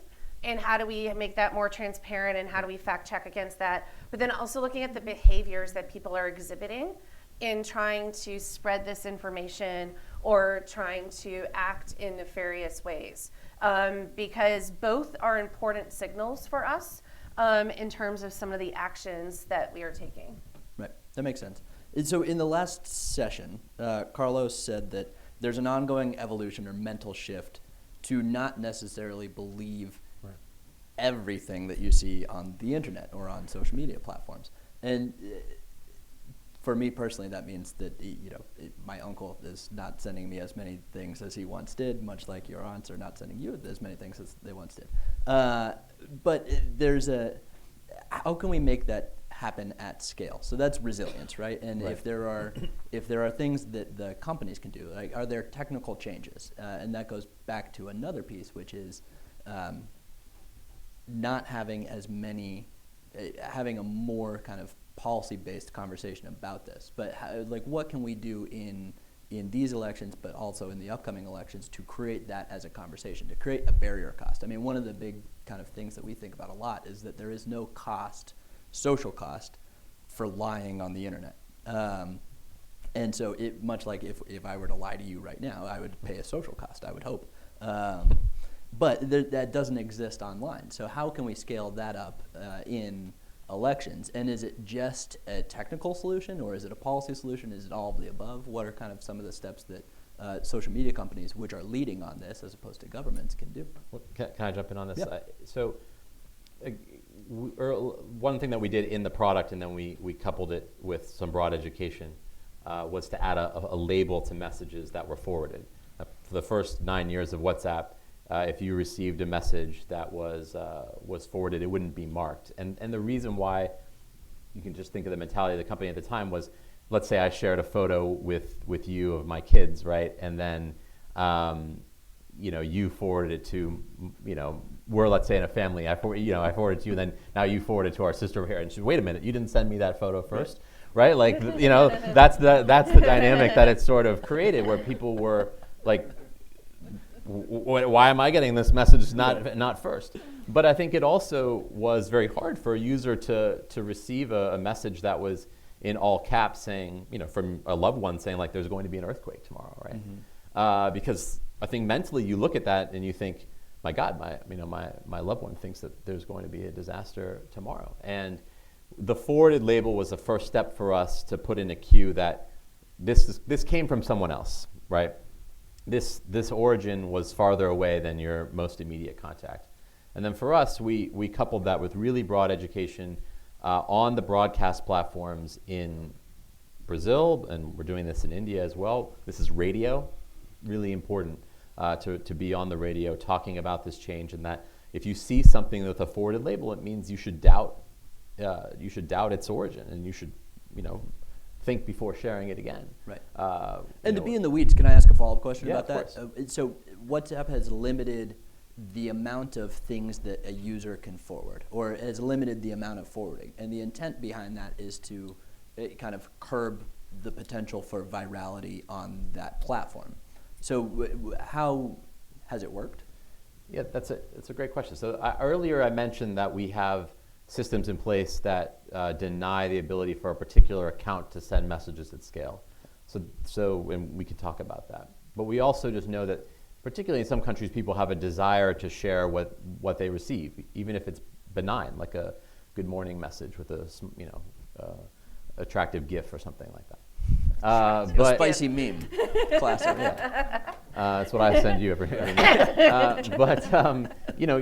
and how do we make that more transparent, and how do we fact check against that? But then also looking at the behaviors that people are exhibiting in trying to spread this information or trying to act in nefarious ways, because both are important signals for us in terms of some of the actions that we are taking. Right, that makes sense. And so in the last session, Carlos said that there's an ongoing evolution or mental shift to not necessarily believe everything that you see on the internet or on social media platforms. And for me personally, that means that my uncle is not sending me as many things as he once did, much like your aunts are not sending you as many things as they once did. But how can we make that happen at scale? So that's resilience, right? And if there are things that the companies can do, like are there technical changes? And that goes back to another piece, which is not having as many, having a more kind of policy-based conversation about this. But what can we do in these elections, but also in the upcoming elections, to create that as a conversation, to create a barrier cost? I mean, one of the big kind of things that we think about a lot is that there is no cost, social cost, for lying on the internet. And so much like if I were to lie to you right now, I would pay a social cost, I would hope. But that doesn't exist online. So how can we scale that up in elections? And is it just a technical solution, or is it a policy solution? Is it all of the above? What are kind of some of the steps that social media companies, which are leading on this as opposed to governments, can do? Well, can I jump in on this? Yeah. One thing that we did in the product, and then we coupled it with some broad education, was to add a label to messages that were forwarded. For the first 9 years of WhatsApp, if you received a message that was forwarded, it wouldn't be marked. And the reason why, you can just think of the mentality of the company at the time, was, let's say I shared a photo with you of my kids, right? And then you forwarded it to, we're, let's say, in a family. I forwarded it to you, and then now you forwarded it to our sister over here. And she said, wait a minute, you didn't send me that photo first, right? Like, that's the dynamic that it sort of created, where people were like, why am I getting this message not first? But I think it also was very hard for a user to receive a message that was in all caps saying, from a loved one saying, like, there's going to be an earthquake tomorrow, right? Mm-hmm. Because I think mentally you look at that and you think, my God, my loved one thinks that there's going to be a disaster tomorrow. And the forwarded label was the first step for us to put in a cue that this came from someone else, right? This origin was farther away than your most immediate contact. And then for us, we coupled that with really broad education on the broadcast platforms in Brazil, and we're doing this in India as well. This is radio, really important to be on the radio talking about this change, and that if you see something with a forwarded label, it means you should doubt its origin, and you should think before sharing it again. Right. And to be in the weeds, can I ask a follow-up question about that? So WhatsApp has limited the amount of things that a user can forward, or has limited the amount of forwarding. And the intent behind that is to kind of curb the potential for virality on that platform. So how has it worked? Yeah, that's a great question. So earlier I mentioned that we have systems in place that deny the ability for a particular account to send messages at scale. So and we could talk about that. But we also just know that, particularly in some countries, people have a desire to share what they receive, even if it's benign, like a good morning message with a attractive GIF or something like that. But spicy meme, classic. Yeah. That's what I send you every night. But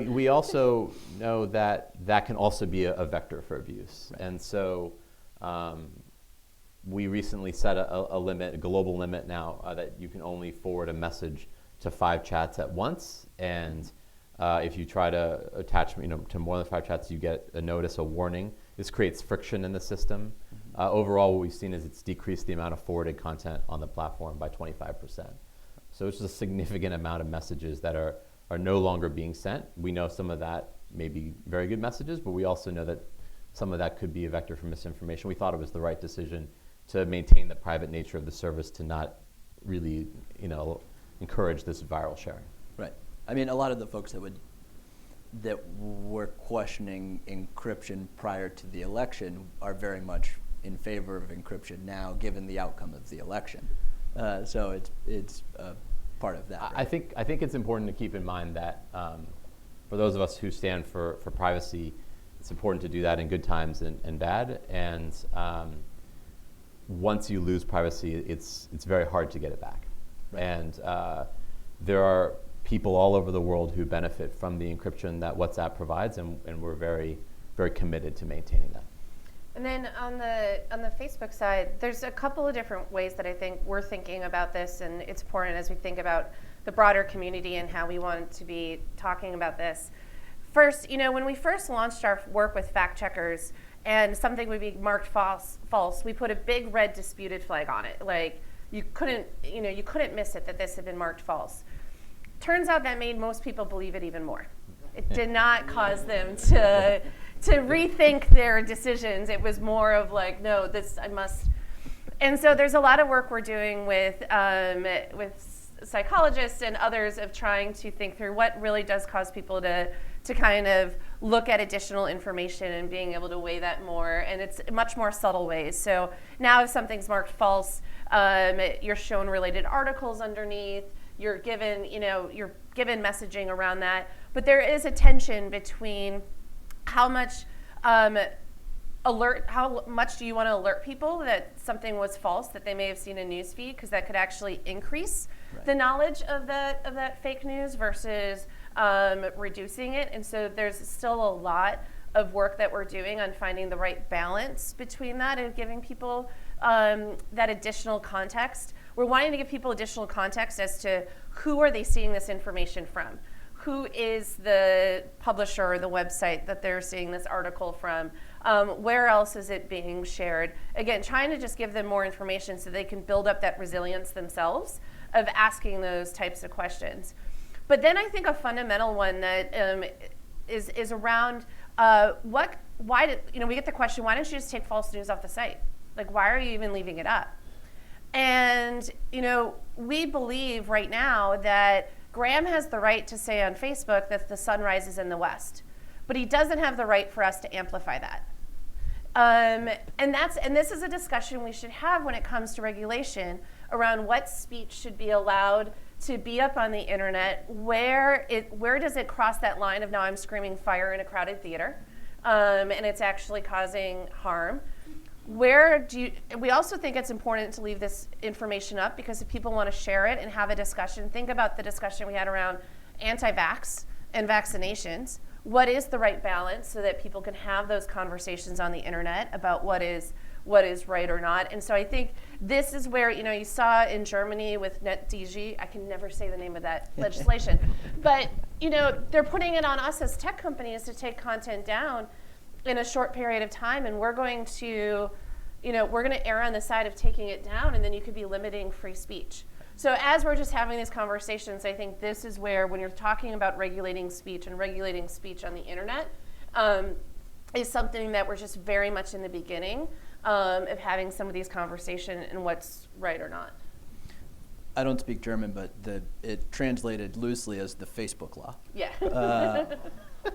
we also know that can also be a vector for abuse. Right. And so we recently set a limit, a global limit now, that you can only forward a message to 5 chats at once. And if you try to attach to more than 5 chats, you get a notice, a warning. This creates friction in the system. Overall, what we've seen is it's decreased the amount of forwarded content on the platform by 25%. So it's a significant amount of messages that are no longer being sent. We know some of that may be very good messages, but we also know that some of that could be a vector for misinformation. We thought it was the right decision to maintain the private nature of the service, to not really, encourage this viral sharing. Right. I mean, a lot of the folks that were questioning encryption prior to the election are very much in favor of encryption now, given the outcome of the election. So it's part of that. Right? I think it's important to keep in mind that for those of us who stand for privacy, it's important to do that in good times and bad. And once you lose privacy, it's very hard to get it back. Right. And there are people all over the world who benefit from the encryption that WhatsApp provides, and we're very, very committed to maintaining that. And then on the Facebook side, there's a couple of different ways that I think we're thinking about this, and it's important as we think about the broader community and how we want to be talking about this. First, when we first launched our work with fact checkers and something would be marked false, we put a big red disputed flag on it. Like you couldn't miss it that this had been marked false. Turns out that made most people believe it even more. It did not cause them to rethink their decisions. It was more of like, no, this I must. And so there's a lot of work we're doing with psychologists and others of trying to think through what really does cause people to kind of look at additional information and being able to weigh that more. And it's much more subtle ways. So now if something's marked false, you're shown related articles underneath. You're given messaging around that. But there is a tension between how much do you want to alert people that something was false that they may have seen in news feed, because that could actually increase the knowledge of that fake news versus reducing it. And so there's still a lot of work that we're doing on finding the right balance between that and giving people that additional context. We're wanting to give people additional context as to who are they seeing this information from? Who is the publisher or the website that they're seeing this article from? Where else is it being shared? Again, trying to just give them more information so they can build up that resilience themselves of asking those types of questions. But then I think a fundamental one that is around we get the question, why don't you just take false news off the site? Like, why are you even leaving it up? And, we believe right now that Graham has the right to say on Facebook that the sun rises in the west, but he doesn't have the right for us to amplify that. And this is a discussion we should have when it comes to regulation around what speech should be allowed to be up on the internet, where does it cross that line of now I'm screaming fire in a crowded theater, and it's actually causing harm. We also think it's important to leave this information up, because if people want to share it and have a discussion, think about the discussion we had around anti-vax and vaccinations. What is the right balance so that people can have those conversations on the internet about what is right or not? And so I think this is where, you saw in Germany with NetDG, I can never say the name of that legislation, but, they're putting it on us as tech companies to take content down in a short period of time, and we're going to err on the side of taking it down, and then you could be limiting free speech. So as we're just having these conversations, I think this is where, when you're talking about regulating speech and regulating speech on the internet, is something that we're just very much in the beginning of having some of these conversations and what's right or not. I don't speak German, but it translated loosely as the Facebook law. Yeah.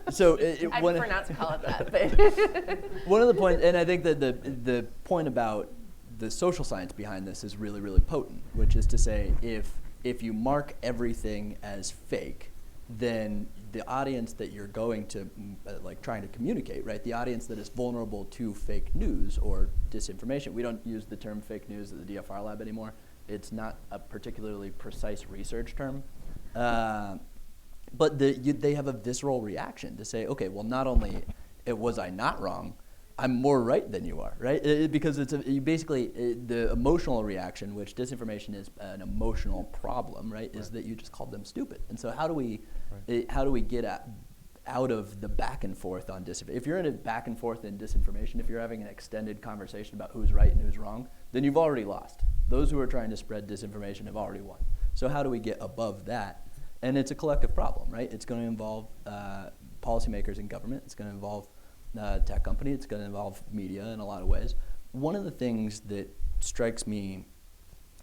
So I prefer not to call it that. But one of the points, and I think that the point about the social science behind this is really, really potent, which is to say, if you mark everything as fake, then the audience that you're going to, trying to communicate, right? The audience that is vulnerable to fake news or disinformation. We don't use the term fake news at the DFRLab anymore. It's not a particularly precise research term. But they have a visceral reaction to say, okay, well, not only was I not wrong, I'm more right than you are, right? Because the emotional reaction, which disinformation is an emotional problem, right? Is that you just called them stupid. And so how do we get out of the back and forth on disinformation? If you're in a back and forth in disinformation, if you're having an extended conversation about who's right and who's wrong, then you've already lost. Those who are trying to spread disinformation have already won. So how do we get above that? And it's a collective problem, right? It's going to involve policymakers in government. It's going to involve tech companies. It's going to involve media in a lot of ways. One of the things that strikes me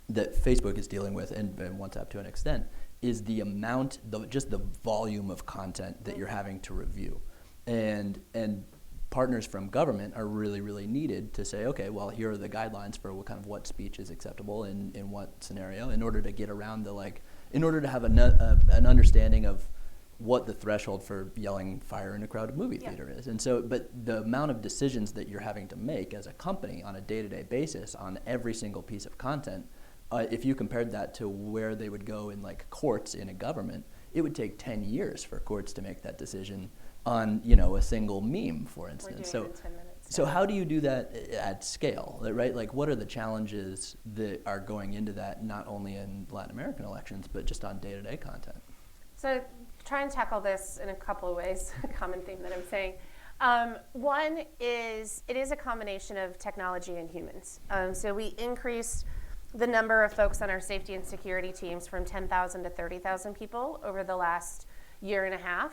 that Facebook is dealing with, and WhatsApp to an extent, is the amount, just the volume of content that you're having to review. And partners from government are really, really needed to say, okay, well, here are the guidelines for what speech is acceptable in what scenario, in order to get around in order to have an understanding of what the threshold for yelling fire in a crowded movie theater is. And so, but the amount of decisions that you're having to make as a company on a day-to-day basis on every single piece of content, if you compared that to where they would go in courts in a government, it would take 10 years for courts to make that decision on a single meme, for instance. We're doing it in 10 minutes. So how do you do that at scale, right? What are the challenges that are going into that, not only in Latin American elections, but just on day-to-day content? So try and tackle this in a couple of ways, a common theme that I'm saying. One is, it is a combination of technology and humans. So we increased the number of folks on our safety and security teams from 10,000 to 30,000 people over the last year and a half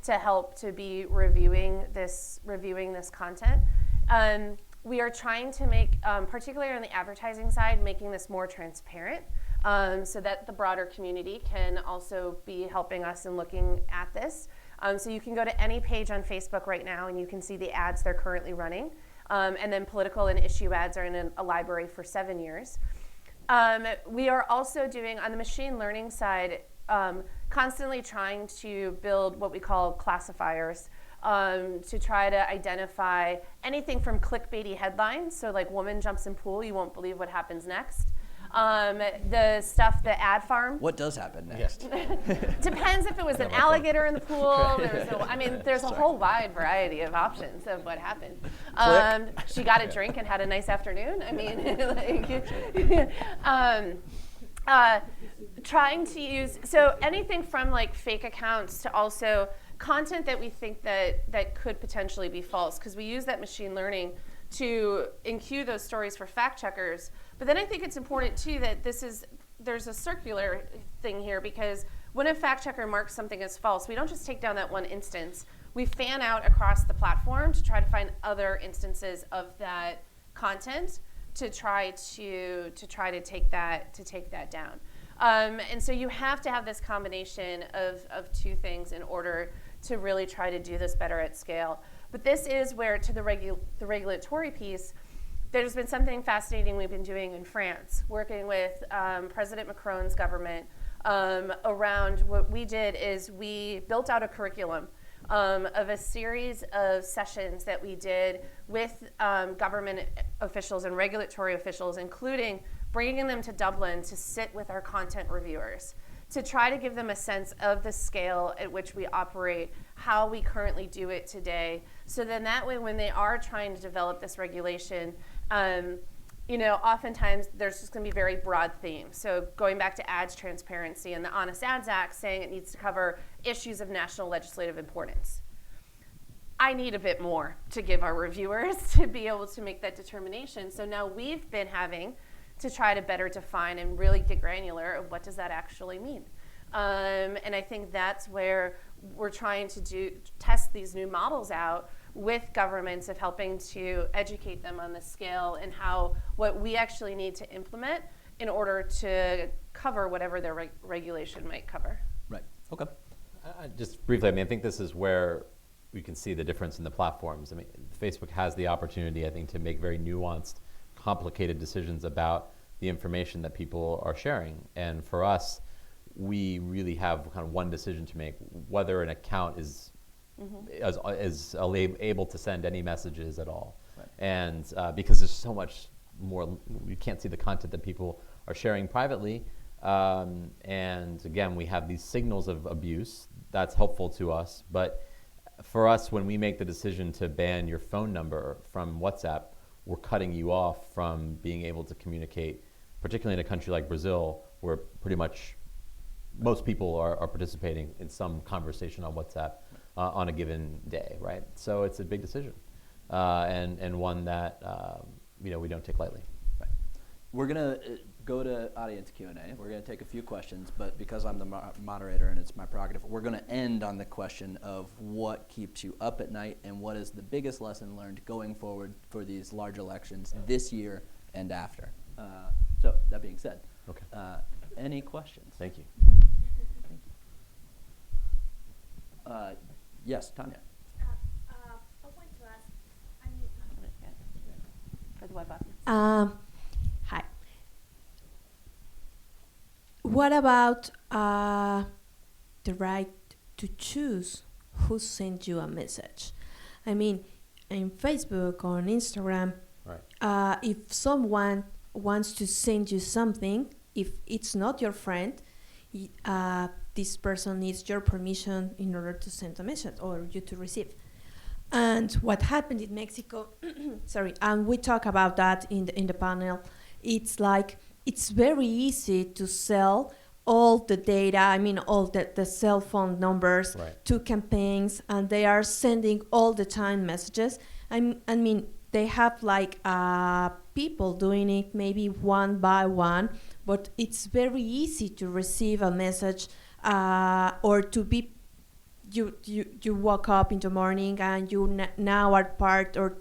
to help to be reviewing this content. We are trying to make, particularly on the advertising side, making this more transparent so that the broader community can also be helping us in looking at this. So you can go to any page on Facebook right now and you can see the ads they're currently running. And then political and issue ads are in a library for 7 years. We are also doing, on the machine learning side, constantly trying to build what we call classifiers to try to identify anything from clickbaity headlines, so like woman jumps in pool, you won't believe what happens next. The stuff, the ad farm. What does happen next? Depends if it was an alligator in the pool. There's a whole wide variety of options of what happened. She got a drink and had a nice afternoon. Trying to use, so anything from fake accounts to also content that we think that could potentially be false, because we use that machine learning to enqueue those stories for fact checkers. But then I think it's important too that there's a circular thing here, because when a fact checker marks something as false, we don't just take down that one instance. We fan out across the platform to try to find other instances of that content to try to take that down. And so you have to have this combination of two things in order to really try to do this better at scale. But this is where, to the regulatory piece, there's been something fascinating we've been doing in France, working with President Macron's government around what we did is we built out a curriculum of a series of sessions that we did with government officials and regulatory officials, including bringing them to Dublin to sit with our content reviewers, to try to give them a sense of the scale at which we operate, how we currently do it today. So then that way, when they are trying to develop this regulation, oftentimes there's just going to be very broad themes. So going back to ads transparency and the Honest Ads Act saying it needs to cover issues of national legislative importance. I need a bit more to give our reviewers to be able to make that determination. So now we've been having to try to better define and really get granular of what does that actually mean. And I think that's where we're trying to test these new models out with governments, of helping to educate them on the scale and what we actually need to implement in order to cover whatever their regulation might cover. Right. Okay. Just briefly, I think this is where we can see the difference in the platforms. Facebook has the opportunity, I think, to make very nuanced, complicated decisions about the information that people are sharing. And for us, we really have kind of one decision to make: whether an account is able to send any messages at all. Right. And because there's so much more, you can't see the content that people are sharing privately. And again, we have these signals of abuse. That's helpful to us. But for us, when we make the decision to ban your phone number from WhatsApp, we're cutting you off from being able to communicate, particularly in a country like Brazil, where pretty much most people are participating in some conversation on WhatsApp on a given day, right? So it's a big decision, and one that we don't take lightly. Right. We're gonna go to audience Q&A. We're gonna take a few questions, but because I'm the moderator and it's my prerogative, we're gonna end on the question of what keeps you up at night and what is the biggest lesson learned going forward for these large elections this year and after. So that being said, okay. Any questions? Thank you. Thank you. Yes, Tanya. When for the web audience. Hi. What about the right to choose who sends you a message? I mean, in Facebook or on Instagram, Right. if someone wants to send you something, if it's not your friend, this person needs your permission in order to send a message or you to receive. And what happened in Mexico, sorry, and we talk about that in the panel, it's like it's very easy to sell all the data, I mean all the cell phone numbers Right. to campaigns, and they are sending all the time messages. I mean, they have like people doing it maybe one by one, but it's very easy to receive a message or to be, you woke up in the morning and you now are part or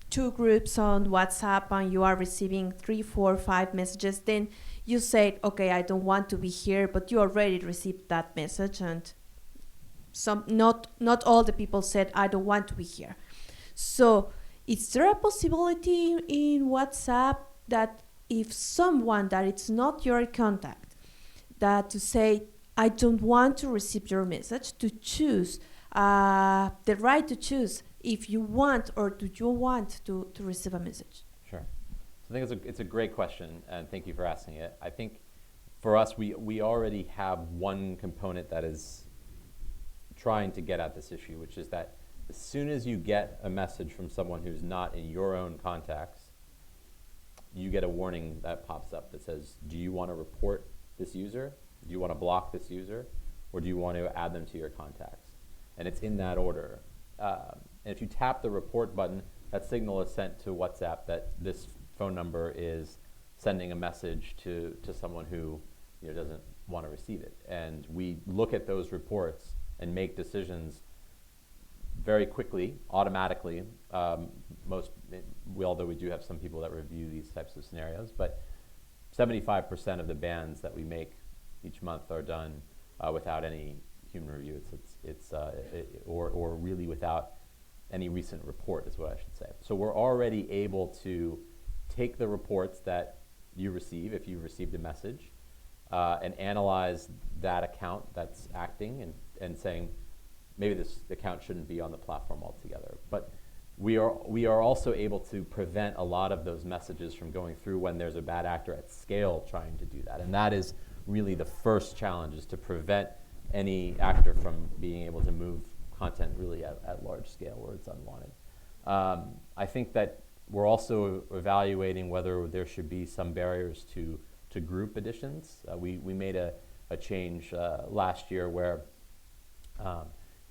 two groups on WhatsApp and you are receiving 3, 4, 5 messages. Then you said, okay, I don't want to be here, but you already received that message, and not all the people said, I don't want to be here. So is there a possibility in WhatsApp that if someone that it's not your contact, that to say, I don't want to receive your message, to choose, the right to choose if you want or do you want to receive a message? Sure. So I think it's a great question, and thank you for asking it. I think for us, we already have one component that is trying to get at this issue, which is that as soon as you get a message from someone who's not in your own contacts, you get a warning that pops up that says, do you want to report this user? Do you want to block this user? Or do you want to add them to your contacts? And it's in that order. And if you tap the report button, that signal is sent to WhatsApp that this phone number is sending a message to someone who doesn't want to receive it. And we look at those reports and make decisions very quickly, automatically. Although we do have some people that review these types of scenarios, but 75% of the bans that we make each month are done without any human review. Or really without any recent report is what I should say. So we're already able to take the reports that you receive, if you received a message, and analyze that account that's acting and saying, maybe this account shouldn't be on the platform altogether. But we are also able to prevent a lot of those messages from going through when there's a bad actor at scale trying to do that. And that is really the first challenge, is to prevent any actor from being able to move content really at large scale where it's unwanted. I think that we're also evaluating whether there should be some barriers to group additions. We made a change last year where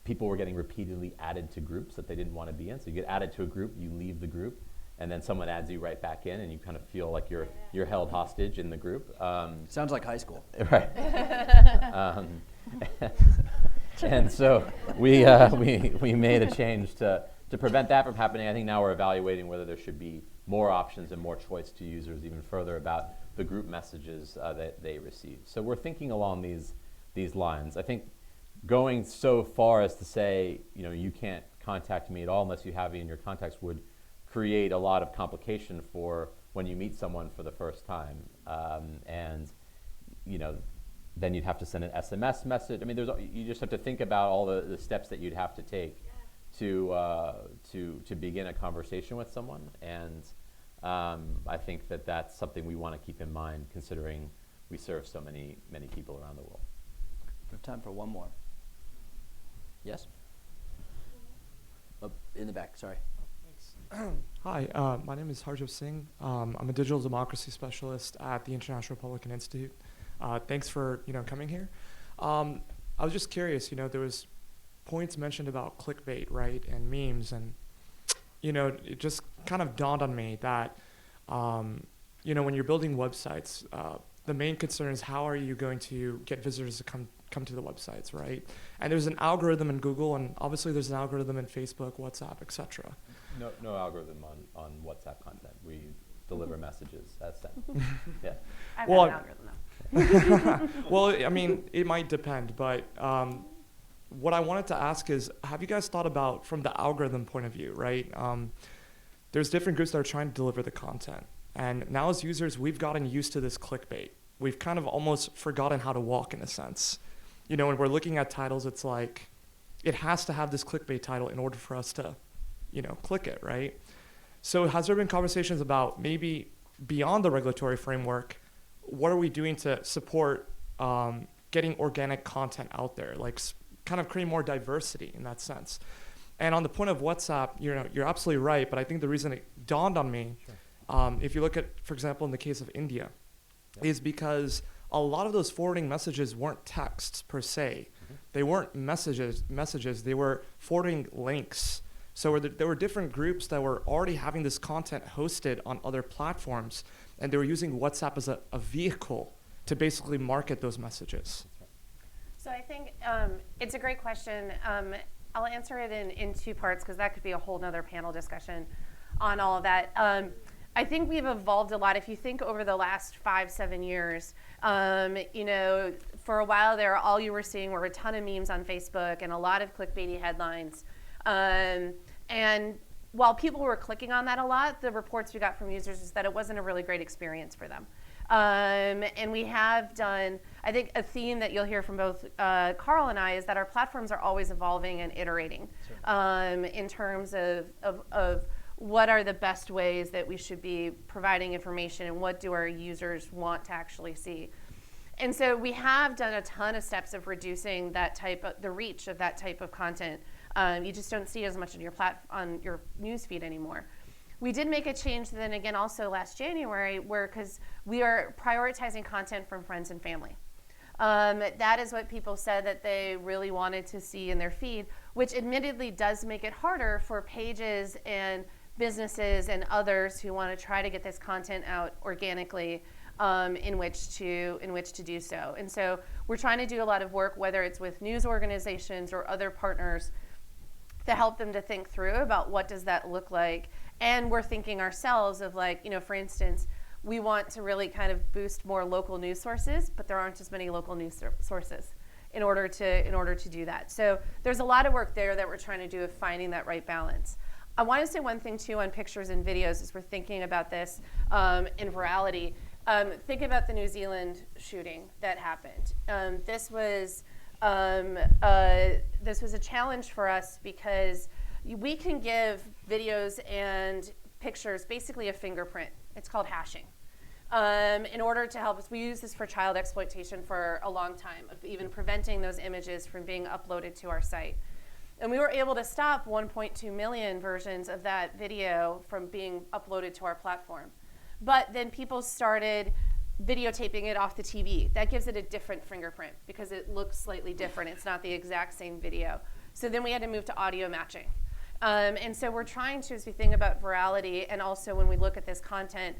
people were getting repeatedly added to groups that they didn't want to be in. So you get added to a group, you leave the group, and then someone adds you right back in, and you kind of feel like you're held hostage in the group. Sounds like high school. Right. And so we made a change to prevent that from happening. I think now we're evaluating whether there should be more options and more choice to users even further about the group messages that they receive. So we're thinking along these lines. I think going so far as to say, you can't contact me at all unless you have me in your contacts would create a lot of complication for when you meet someone for the first time. Then you'd have to send an SMS message. I mean, you just have to think about all the steps that you'd have to take to begin a conversation with someone. And I think that that's something we want to keep in mind, considering we serve so many people around the world. We have time for one more. Yes? Oh, in the back, sorry. Hi, my name is Harjit Singh. I'm a digital democracy specialist at the International Republican Institute. Thanks for coming here. I was just curious. There was points mentioned about clickbait, right, and memes, and it just kind of dawned on me that when you're building websites, the main concern is how are you going to get visitors to come to the websites, right? And there's an algorithm in Google, and obviously there's an algorithm in Facebook, WhatsApp, etc. No algorithm on WhatsApp content. We deliver messages as sent. Yeah. I've got an algorithm though. Well, I mean, it might depend, but what I wanted to ask is, have you guys thought about, from the algorithm point of view, right? there's different groups that are trying to deliver the content. And now as users, we've gotten used to this clickbait. We've kind of almost forgotten how to walk in a sense. You know, when we're looking at titles, it's like, it has to have this clickbait title in order for us to, you know, click it, right? So has there been conversations about maybe beyond the regulatory framework, what are we doing to support getting organic content out there, like kind of create more diversity in that sense? And on the point of WhatsApp, you know, you're absolutely right, but I think the reason it dawned on me, if you look at, for example, in the case of India, is because a lot of those forwarding messages weren't texts per se. They weren't messages, they were forwarding links. So there were different groups that were already having this content hosted on other platforms, and they were using WhatsApp as a vehicle to basically market those messages. So I think it's a great question. I'll answer it in two parts because that could be a whole nother panel discussion on all of that. I think we've evolved a lot. If you think over the last 5-7 years, you know, for a while there, all you were seeing were a ton of memes on Facebook and a lot of clickbaity headlines. And while people were clicking on that a lot, the reports we got from users is that it wasn't a really great experience for them. And we have done, I think a theme that you'll hear from both Carl and I is that our platforms are always evolving and iterating in terms of what are the best ways that we should be providing information and what do our users want to actually see. And so we have done a ton of steps of reducing that type of, the reach of that type of content. You just don't see as much on your newsfeed anymore. We did make a change then again also last January because we are prioritizing content from friends and family. That is what people said that they really wanted to see in their feed, which admittedly does make it harder for pages and businesses and others who want to try to get this content out organically in which to do so. And so we're trying to do a lot of work, whether it's with news organizations or other partners, to help them to think through about what does that look like. And we're thinking ourselves of, like, you know, for instance, we want to really kind of boost more local news sources, but there aren't as many local news sources in order to do that. So there's a lot of work there that we're trying to do of finding that right balance. I want to say one thing too on pictures and videos as we're thinking about this in virality. Think about the New Zealand shooting that happened. This was a challenge for us because we can give videos and pictures basically a fingerprint. It's called hashing. In order to help us, we use this for child exploitation for a long time, of even preventing those images from being uploaded to our site. And we were able to stop 1.2 million versions of that video from being uploaded to our platform. But then people started videotaping it off the TV. That gives it a different fingerprint because it looks slightly different. It's not the exact same video. So then we had to move to audio matching. And so we're trying to, as we think about virality, and also when we look at this content,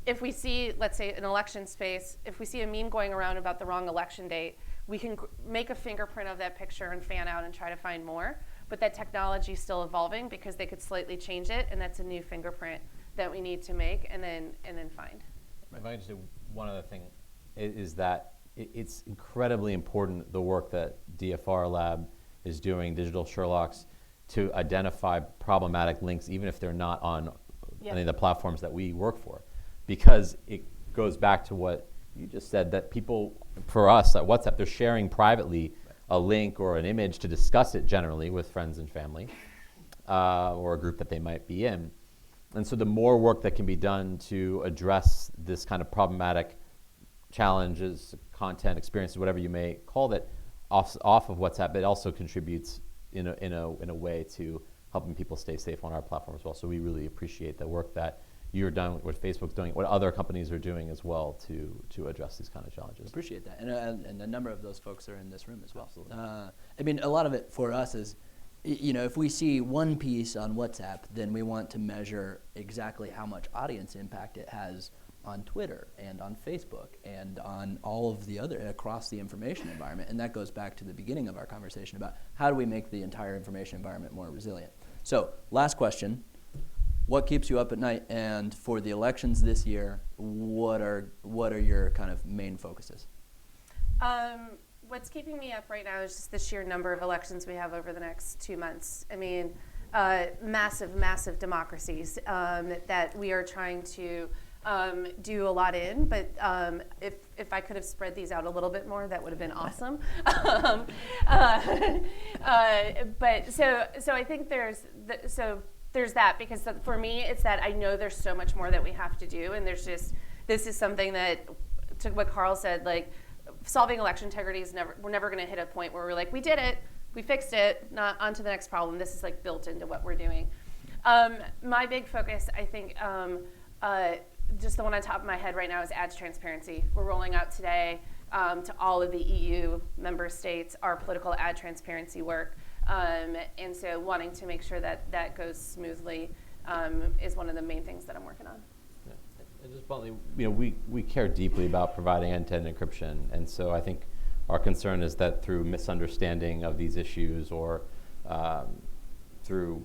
if we see, let's say, an election space, if we see a meme going around about the wrong election date, we can make a fingerprint of that picture and fan out and try to find more. But that technology is still evolving because they could slightly change it, and that's a new fingerprint that we need to make and then find. If I can just do one other thing, is that it's incredibly important, the work that DFRLab is doing, Digital Sherlocks, to identify problematic links, even if they're not on any of the platforms that we work for. Because it goes back to what you just said, that people, for us at WhatsApp, they're sharing privately a link or an image to discuss it generally with friends and family or a group that they might be in. And so the more work that can be done to address this kind of problematic challenges, content, experiences, whatever you may call it, off of WhatsApp, it also contributes in a way to helping people stay safe on our platform as well. So we really appreciate the work that you're doing, what Facebook's doing, what other companies are doing as well to address these kind of challenges. Appreciate that, and a number of those folks are in this room as well. Absolutely. I mean, a lot of it for us is, you know, if we see one piece on WhatsApp, then we want to measure exactly how much audience impact it has on Twitter and on Facebook and on all of the other, across the information environment. And that goes back to the beginning of our conversation about how do we make the entire information environment more resilient. So last question, what keeps you up at night? And for the elections this year, what are your kind of main focuses? What's keeping me up right now is just the sheer number of elections we have over the next 2 months. I mean, massive, massive democracies that we are trying to do a lot in, but if I could have spread these out a little bit more, that would have been awesome. But so I think there's that, because for me it's that I know there's so much more that we have to do, and this is something that, to what Carl said, like solving election integrity is we're never going to hit a point where we're like, we did it, we fixed it, not on to the next problem. This is like built into what we're doing. My big focus, I think, just the one on top of my head right now, is ads transparency. We're rolling out today to all of the EU member states our political ad transparency work. And so wanting to make sure that that goes smoothly is one of the main things that I'm working on. Yeah. And just bluntly, we care deeply about providing end-to-end encryption. And so I think our concern is that through misunderstanding of these issues, or through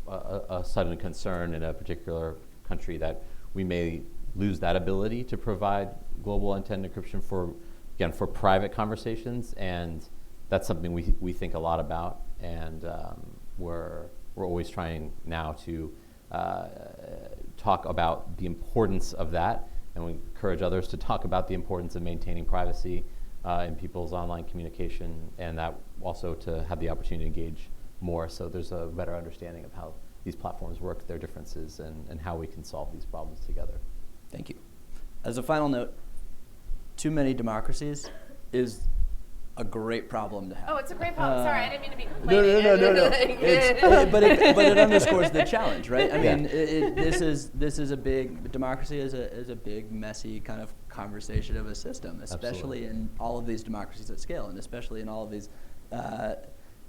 a sudden concern in a particular country, that we may lose that ability to provide global end-to-end encryption for private conversations, and that's something we think a lot about, and we're always trying now to talk about the importance of that, and we encourage others to talk about the importance of maintaining privacy in people's online communication, and that also to have the opportunity to engage more, so there's a better understanding of how these platforms work, their differences, and how we can solve these problems together. Thank you. As a final note, too many democracies is a great problem to have. Oh, it's a great problem. Sorry, I didn't mean to be No. complaining. But it underscores the challenge, right? I mean, this is a big, democracy is a big, messy kind of conversation of a system, especially in all of these democracies at scale, and especially in all of these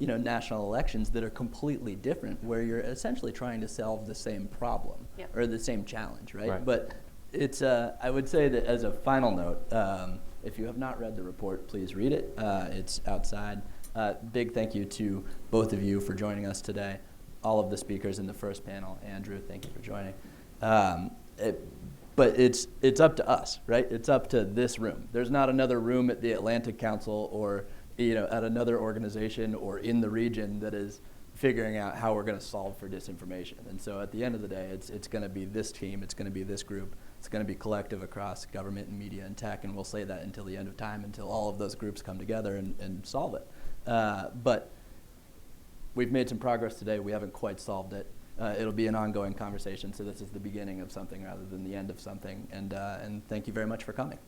national elections that are completely different, where you're essentially trying to solve the same problem or the same challenge, right? But it's, I would say that as a final note, if you have not read the report, please read it. It's outside. Big thank you to both of you for joining us today. All of the speakers in the first panel. Andrew, thank you for joining. But it's up to us, right? It's up to this room. There's not another room at the Atlantic Council or at another organization or in the region that is figuring out how we're going to solve for disinformation. And so at the end of the day, it's going to be this team, it's going to be this group, it's going to be collective across government and media and tech, and we'll say that until the end of time, until all of those groups come together and solve it. But we've made some progress today. We haven't quite solved it. It'll be an ongoing conversation, so this is the beginning of something rather than the end of something. And thank you very much for coming.